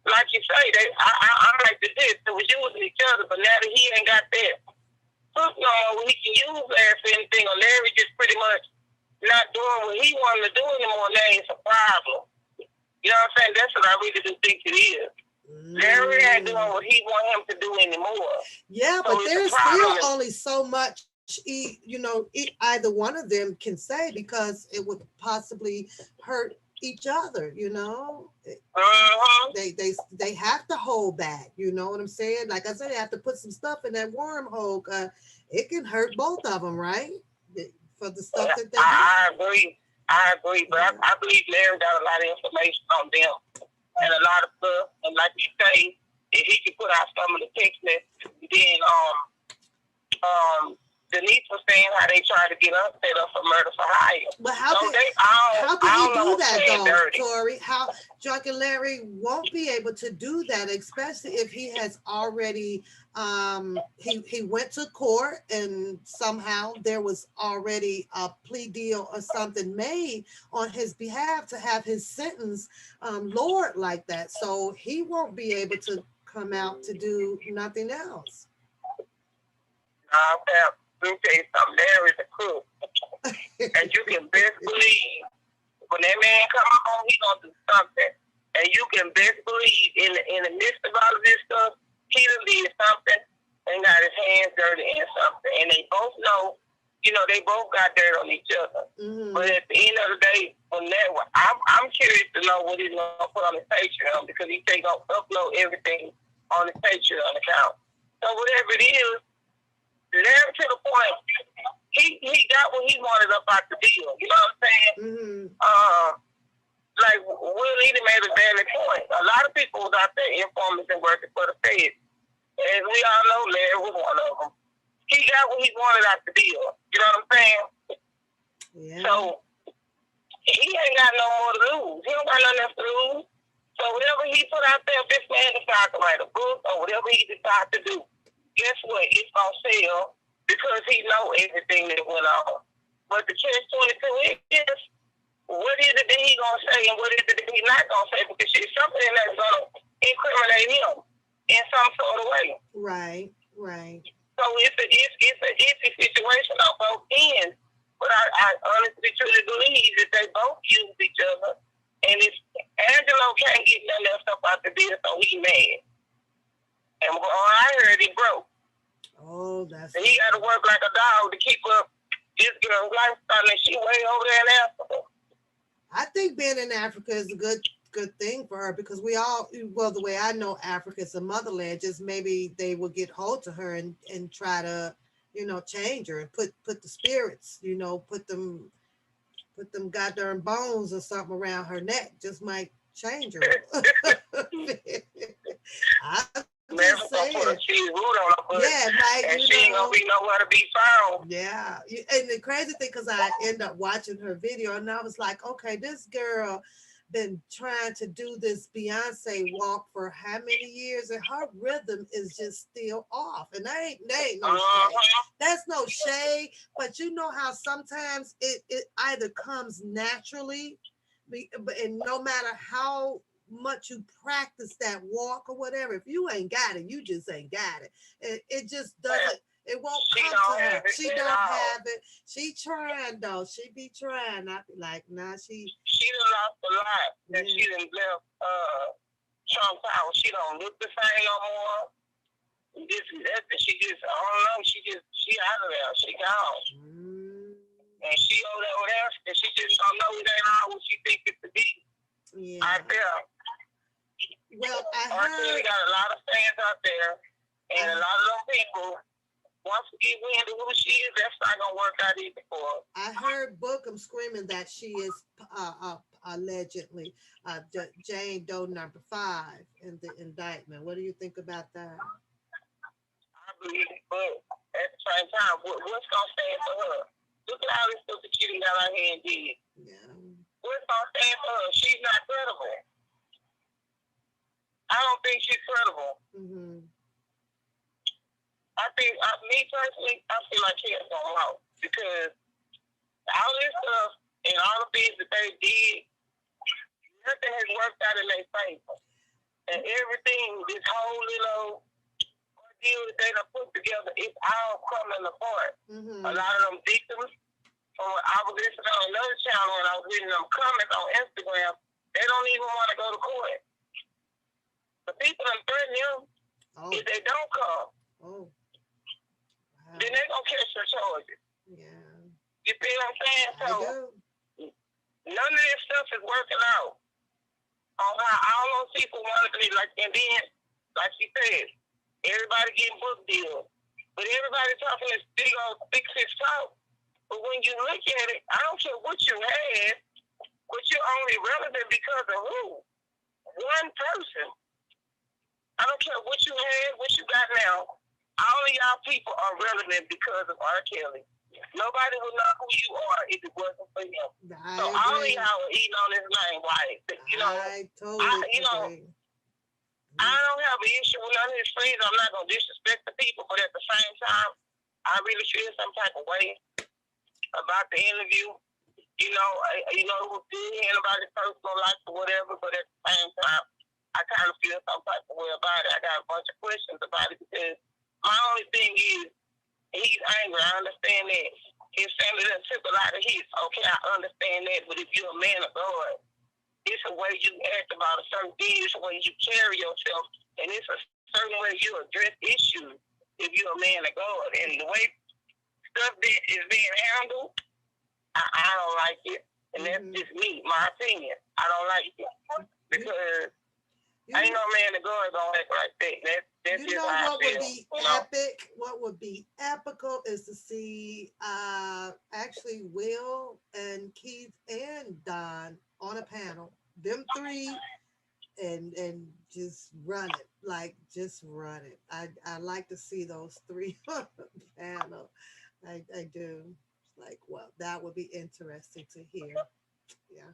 like you say, I like to this. They was using each other, but now that he ain't got that, he can use Larry for anything, or Larry just pretty much not doing what he wanted to do anymore. Now it's a problem. You know what I'm saying? That's what I really do think it is. Larry ain't doing what he want him to do anymore. Yeah, so but there's still only so much, you know, either one of them can say, because it would possibly hurt each other, you know. They have to hold back, you know what I'm saying? Like I said, they have to put some stuff in that wormhole. It can hurt both of them, right? For the stuff that they do. I agree, but I believe Larry got a lot of information on them and a lot of stuff. And like you say, if he could put out some of the text messages, then Denise was saying how they tried to get us set up for murder for hire. But how can he do that though, Tori? How Drunken Larry won't be able to do that, especially if he has already he went to court and somehow there was already a plea deal or something made on his behalf to have his sentence lowered like that. So he won't be able to come out to do nothing else. Let me tell you something, Larry's a crook. And you can best believe when that man come home, he gonna do something. And you can best believe in the midst of all of this stuff, he done did something and got his hands dirty in something. And they both know, you know, they both got dirt on each other. But at the end of the day, when that I'm curious to know what he's gonna put on his Patreon, because he think gonna upload everything on his Patreon account. So whatever it is, Larry to the point, he got what he wanted up out the deal. You know what I'm saying? Like Will Eaddy made a valid point. A lot of people was out there informing and working for the feds. And we all know Larry was one of them. He got what he wanted out the deal. You know what I'm saying? Yeah. So he ain't got no more to lose. He don't got nothing else to lose. So whatever he put out there, if this man decides to write a book or whatever he decides to do, guess what? It's gonna sell because he know everything that went on. But the catch-22 is, what is it that he gonna say and what is it that he not gonna say? Because it's something that's gonna incriminate him in some sort of way. Right. So it's a iffy situation on both ends. But I honestly truly believe that they both use each other. And if Angelo can't get nothing else up out the deal, so he mad. And all I heard, he broke. Oh, that's. And he got to work like a dog to keep up this girl's lifestyle, and she way over there in Africa. I think being in Africa is a good good thing for her because we all, well, the way I know Africa is a motherland, just maybe they will get hold to her and try to, change her and put the spirits, put them goddamn bones or something around her neck, just might change her. I'm Never just gonna put a saying. cheese root on her foot, Yeah, like, and she ain't gonna be nowhere to be found. Yeah. And the crazy thing, because I end up watching her video and I was like, okay, this girl been trying to do this Beyonce walk for how many years, and her rhythm is just still off. And that ain't no shade. That's no shade, but you know how sometimes it either comes naturally, and no matter how much you practice that walk or whatever, if you ain't got it, you just ain't got it. It just doesn't. It won't come to her. She don't have it. She trying though. She be trying. I be like, nah, she done lost a lot. And she done left Trump Tower. She don't look the same no more. This and that. She just, I don't know. She out of there. She gone. And she over there, and she just don't know it ain't all what she think it to be. Yeah. Out there. Well, I heard. We got a lot of fans out there, and a lot of them people. Once we get wind of who she is, that's not gonna work out either for her. I heard Bookham screaming that she is allegedly Jane Doe number 5 in the indictment. What do you think about that? I believe it, but at the same time, what's gonna stand for her? Look at all this stuff that she got her hand did. Yeah. What's gonna stand for her? She's not credible. I don't think she's credible. Mm-hmm. I think, me personally, I feel like she's gonna out because all this stuff and all the things that they did, nothing has worked out in their favor. And everything, this whole little deal that they done put together, it's all coming apart. Mm-hmm. A lot of them victims, I was listening on another channel and I was reading them comments on Instagram, they don't even want to go to court. The people that threaten them, if they don't come, then they gonna catch their charges. Yeah. You see what I'm saying? So none of this stuff is working out. On how all those people want to be like, and then, like she said, everybody getting book deals. But everybody talking this big old big six talk. But when you look at it, I don't care what you had, but you're only relevant because of who? One person. I don't care what you had, what you got now. All of y'all people are relevant because of R. Kelly. Nobody would know who you are if it wasn't for him. So all of y'all are eating on his name, right? You know, I don't have an issue with none of his friends. I'm not gonna disrespect the people, but at the same time, I really feel some type of way about the interview. You know, it was good hearing about his personal life or whatever, but at the same time, I kind of feel some type of way about it. I got a bunch of questions about it because my only thing is he's angry. I understand that. His family done took a lot of hits. Okay, I understand that. But if you're a man of God, it's a way you act about a certain thing. It's a way you carry yourself. And it's a certain way you address issues if you're a man of God. And the way stuff that is being handled, I don't like it. And that's just me, my opinion. I don't like it. Because ain't no man of God gonna act like that. That's you know what would be epic? What would be epical is to see actually Will and Keith and Don on a panel, them three, and just run it. Like just run it. I like to see those three on the panel. I do. Like, well, that would be interesting to hear. Yeah.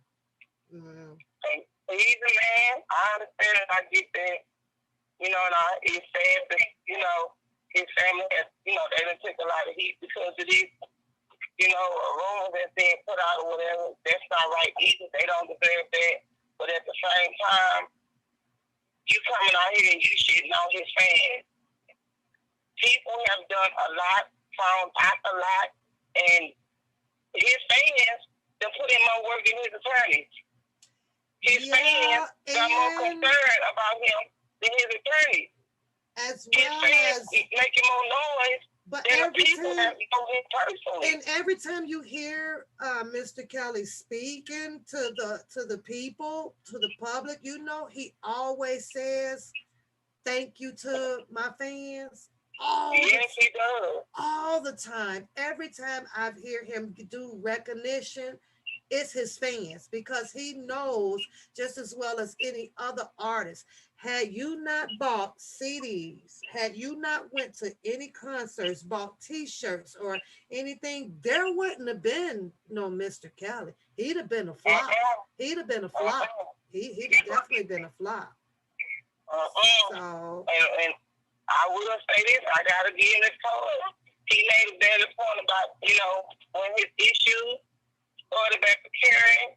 Mm. He's a man. I understand and I get that. You know, and it's sad that, his family has, they done took a lot of heat because of this, a rumor that's being put out or whatever. That's not right either. They don't deserve that. But at the same time, you coming out here and you shitting on his fans. People have done a lot, found out a lot, and his fans, they put in more work than his attorneys. His fans got more concerned about him than his attorneys. As his well fans as making more noise But And the every people time, that know him personally. and every time you hear Mr. Kelly speaking to the people, to the public, you know, he always says thank you to my fans. Yes, he does. All the time. Every time I hear him do recognition, it's his fans because he knows just as well as any other artist. Had you not bought CDs, had you not went to any concerts, bought T-shirts or anything, there wouldn't have been no Mr. Kelly. He'd have been a flop. He'd have been a flop. He'd have definitely been a flop. So. And I will say this, I gotta give him this call. He made a better point about, you know, when his issues started back appearing.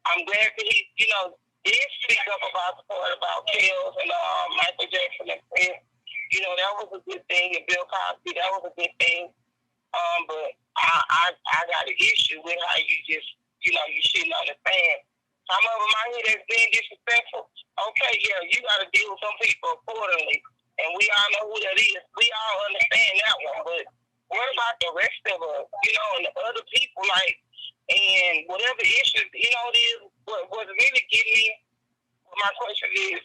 I'm glad that he, you know, did speak up about the part about Kells and Michael Jackson and Prince. You know, that was a good thing. And Bill Cosby, that was a good thing. But I got an issue with how you just, you know, you shouldn't understand. Some of them out here that's being disrespectful. Okay, yeah, you got to deal with some people accordingly. And we all know who that is. We all understand that one. But what about the rest of us? You know, and the other people, like, and whatever issues, you know, it is, what really getting me, my question is,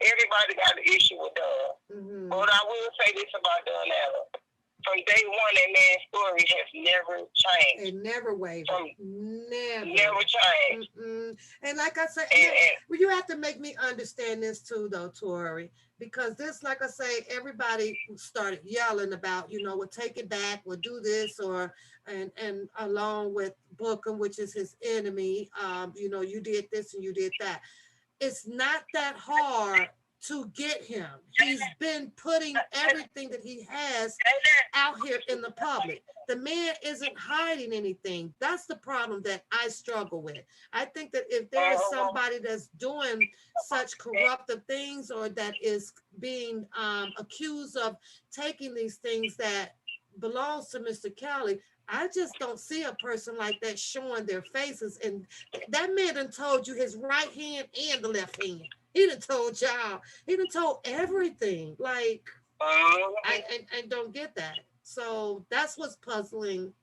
everybody got an issue with Dunn. Mm-hmm. But I will say this about Dunn Allen. From day one, that man's story has never changed. It never wavered. Never changed. Mm-mm. And like I said, well, you have to make me understand this too, though, Tori, because this, like I say, everybody started yelling about, you know, we'll take it back, we'll do this, or and along with Bookham, which is his enemy, you know, you did this and you did that. It's not that hard to get him. He's been putting everything that he has out here in the public. The man isn't hiding anything. That's the problem that I struggle with. I think that if there is somebody that's doing such corruptive things or that is being accused of taking these things that belongs to Mr. Kelly, I just don't see a person like that showing their faces. And that man done told you his right hand and the left hand. He done told y'all. He done told everything. Like, I don't get that. So that's what's puzzling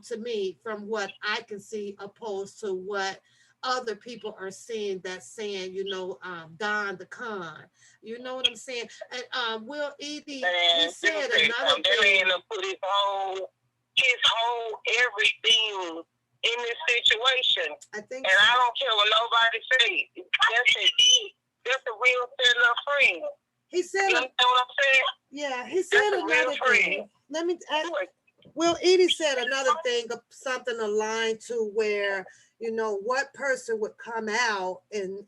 to me from what I can see, opposed to what other people are seeing that's saying, you know, Don the Con. You know what I'm saying? And Will Eaddy, he said another thing. They put his whole everything in this situation. I think, and I don't care what nobody say. That's a real set of friend. He said, you know what I'm saying? Yeah, he said another thing. Let me. Well, Eaddy said another thing, something aligned to where, you know, what person would come out and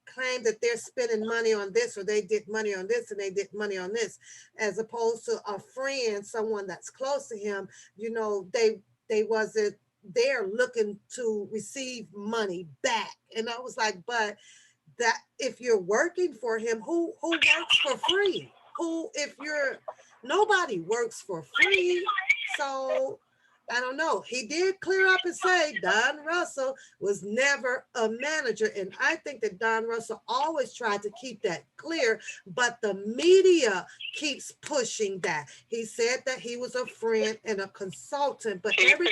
claim that they're spending money on this, or they did money on this and they did money on this, as opposed to a friend, someone that's close to him. You know, they wasn't there looking to receive money back. And I was like, but that if you're working for him, who works for free? Nobody works for free. So I don't know. He did clear up and say Don Russell was never a manager. And I think that Don Russell always tried to keep that clear, but the media keeps pushing that. He said that he was a friend and a consultant, but every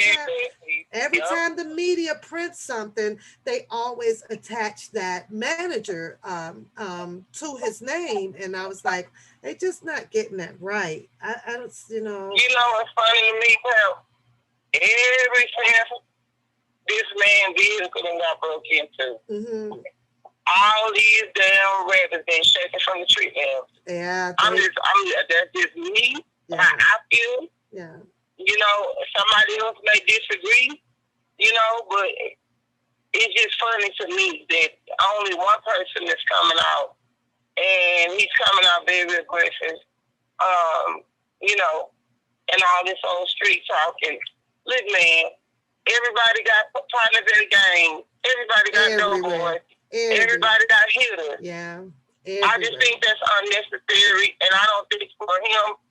time the media prints something, they always attach that manager to his name. And I was like, they just not getting that right. I don't, you know. You know what's funny to me, pal? Every time this man vehicle got broke into, all these damn rabbits been shaking from the tree now. Yeah, that's just me. Yeah. I feel. Yeah. You know, somebody else may disagree. You know, but it's just funny to me that only one person is coming out, and he's coming out very aggressive. You know, and all this old street talking. Look, man, everybody got partners in the game. Everybody got doughboys. Everybody got hitters. Yeah. I just think that's unnecessary, and I don't think for him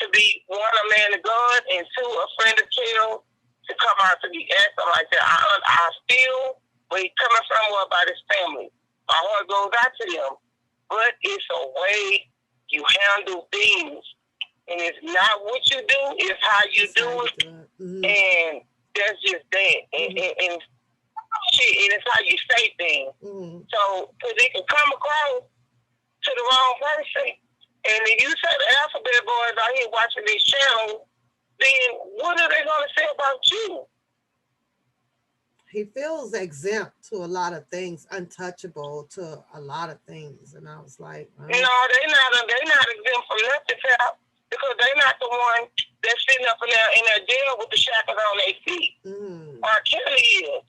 to be, one, a man of God, and two, a friend of Kel, to come out to be acting like that. I feel where he's coming from, what about his family. My heart goes out to them. But it's a way you handle things And it's not what you do, it's how you do it. And that's just that. And shit, and it's how you say things. So, because they can come across to the wrong person. And if you say the alphabet boys out here watching this channel, then what are they going to say about you? He feels exempt to a lot of things, untouchable to a lot of things. And I was like, no, they're not exempt from nothing, because they're not the one that's sitting up in their jail with the shackles on their feet. R. Kelly is.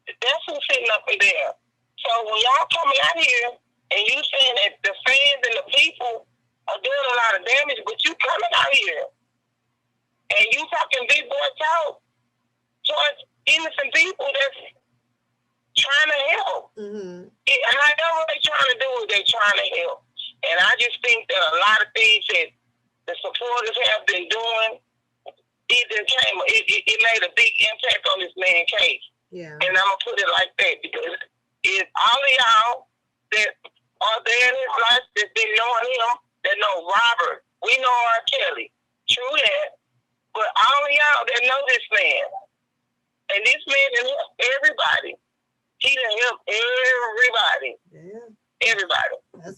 That's who's sitting up in there. So when y'all coming out here and you saying that the fans and the people are doing a lot of damage, but you coming out here and you talking big boy talk towards innocent people that's trying to help. However they trying to do it, they trying to help. And I just think that a lot of things that the supporters have been doing, it made a big impact on this man's case. Yeah. And I'm going to put it like that because it's all of y'all that are there in his life that's been knowing him, that know Robert. We know R. Kelly. True that. But all of y'all that know this man, and this man can help everybody. He can help everybody. Yeah. Everybody.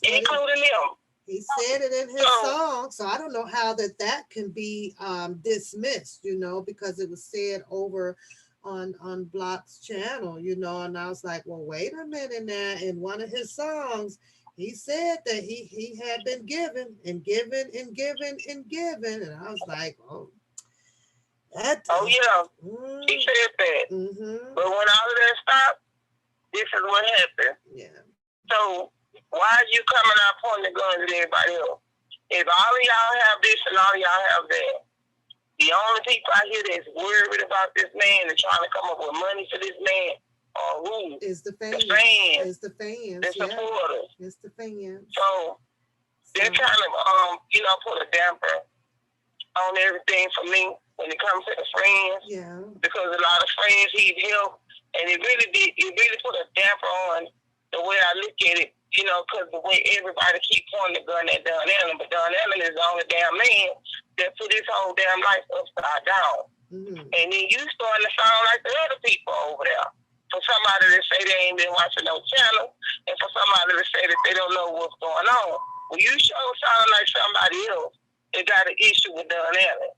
Including him. He said it in his song, so I don't know how that can be dismissed, because it was said over on Block's channel, and I was like, well, wait a minute now. In one of his songs, he said that he had been given and given and given and given, and I was like, oh. Yeah, he said that. But when all of that stopped, this is what happened. Yeah. So why are you coming out pointing the guns at everybody else? If all of y'all have this and all of y'all have that, the only people out here that's worried about this man and trying to come up with money for this man are who? Is the fans. It's the fans. The supporters. It's the fans. So they're trying to put a damper on everything for me when it comes to the friends. Yeah. Because a lot of friends he's helped, and it really put a damper on the way I look at it, because the way everybody keep pointing the gun at Don Allen, but Don Allen is the only damn man that put his whole damn life upside down. And then you starting to sound like the other people over there. For somebody to say they ain't been watching no channel, and for somebody to say that they don't know what's going on. Well, you sure sound like somebody else that got an issue with Don Allen.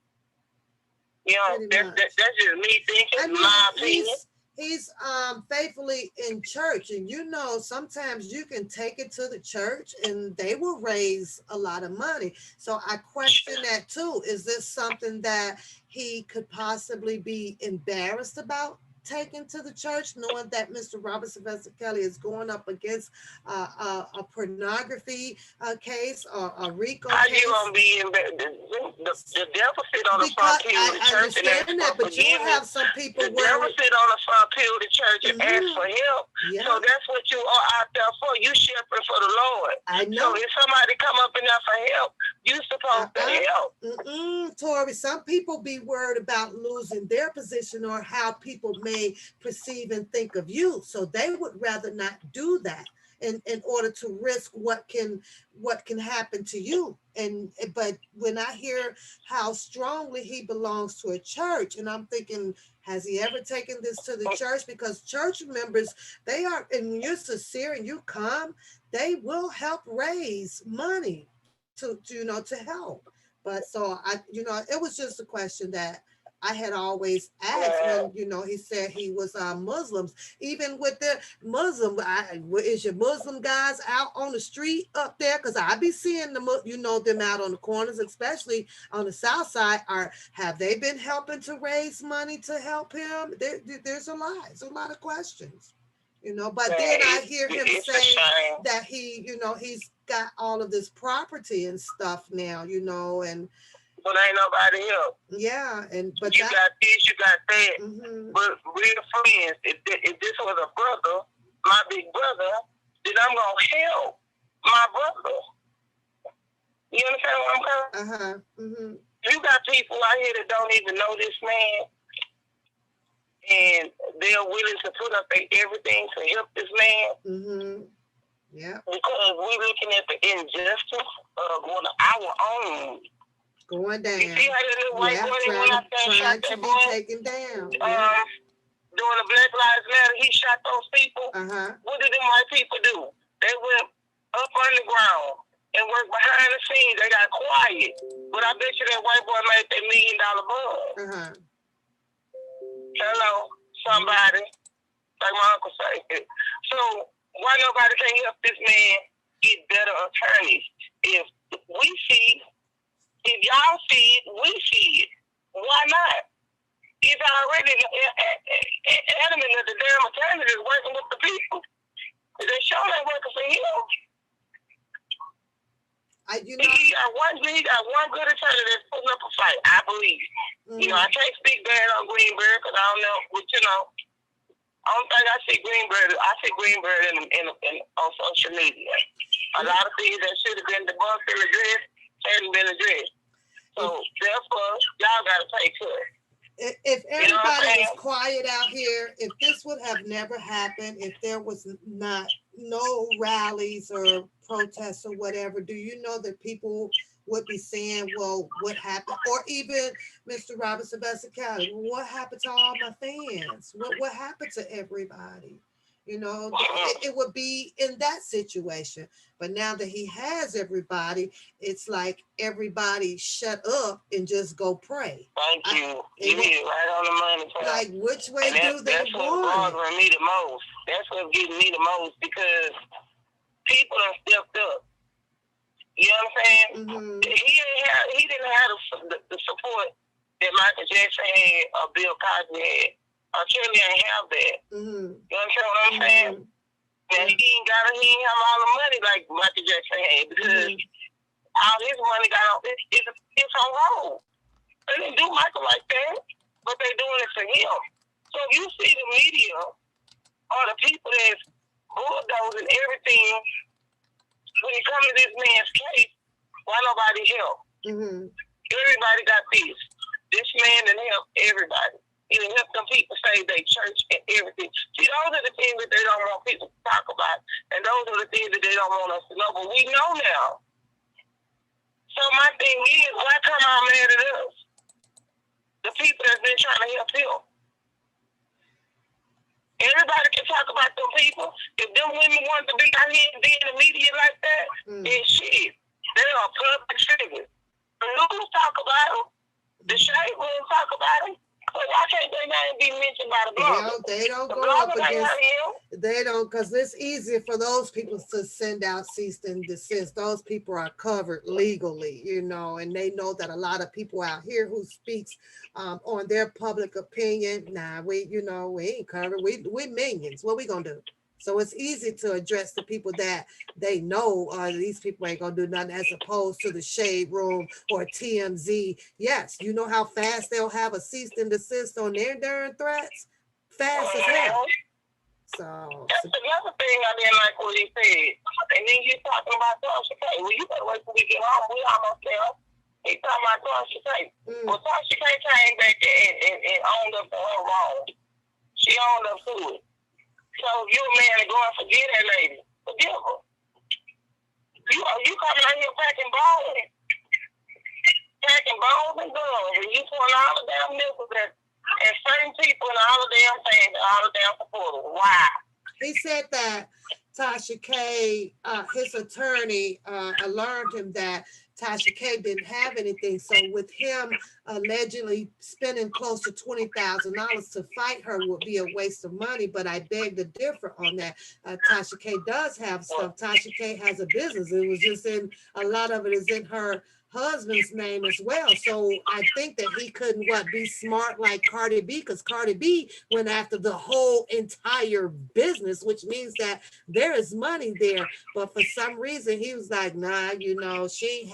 That's just me thinking, my opinion. He's faithfully in church, and sometimes you can take it to the church and they will raise a lot of money. So I question that too. Is this something that he could possibly be embarrassed about taking to the church, knowing that Mr. Robert Sylvester Kelly is going up against a pornography case or a RICO case? How you gonna be in the devil sit on the front pew of the church and ask for but you have some people the devil sit on the front pew of the church and ask for help. Yeah. So that's what you are out there for. You shepherd for the Lord. I know. So if somebody come up in there for help, you supposed to help. Tori, some people be worried about losing their position or how people may perceive and think of you, so they would rather not do that in order to risk what can happen to you. But when I hear how strongly he belongs to a church, and I'm thinking, has he ever taken this to the church? Because church members, they are, and when you're sincere and you come, they will help raise money to help. But so it was just a question that I had always asked when, he said he was Muslims. Even with the Muslim, is your Muslim guys out on the street up there? Because I be seeing them, them out on the corners, especially on the south side. Have they been helping to raise money to help him? There's a lot of questions, But then I hear him say that he's got all of this property and stuff now, and but ain't nobody else. Yeah, but you got this, you got that. But we're friends. If this was a brother, my big brother, then I'm gonna help my brother. You understand what I'm saying? You got people out here that don't even know this man, and they're willing to put up everything to help this man. Yeah. Because we looking at the injustice of one of our own. Going down. You see how that little white boy that went out there and shot that boy? Taken down. During the Black Lives Matter, he shot those people. What did them white people do? They went up underground and worked behind the scenes. They got quiet. But I bet you that white boy made that $1 million buzz. Hello, somebody. Like my uncle said. So why nobody can help this man get better attorneys? If we see, if y'all see it, we see it. Why not? It's already adamant that the damn attorney is working with the people. They sure ain't working for him. He got one good attorney that's putting up a fight, I believe. You know, I can't speak bad on Greenberg because I don't know, but you know, I don't think I see Greenberg. I see Greenberg on social media. A lot of things that should have been debunked and addressed hadn't been addressed. So therefore, y'all got to take care. If everybody was quiet out here, if this would have never happened, if there was no rallies or protests or whatever, do you know that people would be saying, well, what happened? Or even Mr. Robinson County, what happened to all my fans? What happened to everybody? You know, it would be in that situation. But now that he has everybody, it's like everybody shut up and just go pray. Thank you. You hit it right on the money. Like, which way do they That's what's bothering me the most. That's what's getting me the most because people have stepped up. You know what I'm saying? He didn't have the support that Michael Jackson had or Bill Cosby had. Kelly ain't have that. You understand what I'm saying? And he ain't have all the money like Michael Jackson had because all his money it's on hold. They didn't do Michael like that, but they doing it for him. So if you see the media or the people that's bulldozing everything when it comes to this man's case, why nobody help? Everybody got this. This man didn't help everybody. He didn't help them people save their church and everything. See, those are the things that they don't want people to talk about. And those are the things that they don't want us to know. But we know now. So my thing is, why come out mad at us? The people that's been trying to help him. Everybody can talk about them people. If them women want to be out here and be in the media like that, then shit. They are public figures. The news talk about them. The shade room talk about them. But why can't their name be mentioned by the blogger? They don't go up against. They don't, because it's easier for those people to send out cease and desist. Those people are covered legally, you know, and they know that a lot of people out here who speaks on their public opinion. Nah, we ain't covered. We minions. What we gonna do? So it's easy to address the people that they know these people ain't gonna do nothing, as opposed to the Shade Room or TMZ. Yes, you know how fast they'll have a cease and desist on their darn threats? Fast as hell. So that's another thing I didn't like what he said. And then you're talking about Tasha K. Well, you better wait till we get home. We almost there. He talking about Tasha K. Well, Tasha K came back and owned up to her wrong. She owned up to it. So if you're a man and go and forget that lady, forgive her. You coming out here packing bones and guns, and you putting all the damn missiles at certain people and all the damn things, all the damn supporters. Why? He said that Tasha K, his attorney, alarmed him that Tasha K didn't have anything. So with him allegedly spending close to $20,000 to fight her would be a waste of money. But I beg to differ on that. Tasha K does have stuff. Tasha K has a business. It was just a lot of it is in her husband's name as well. So I think that he couldn't be smart like Cardi B, because Cardi B went after the whole entire business, which means that there is money there. But for some reason he was like, nah, she ain't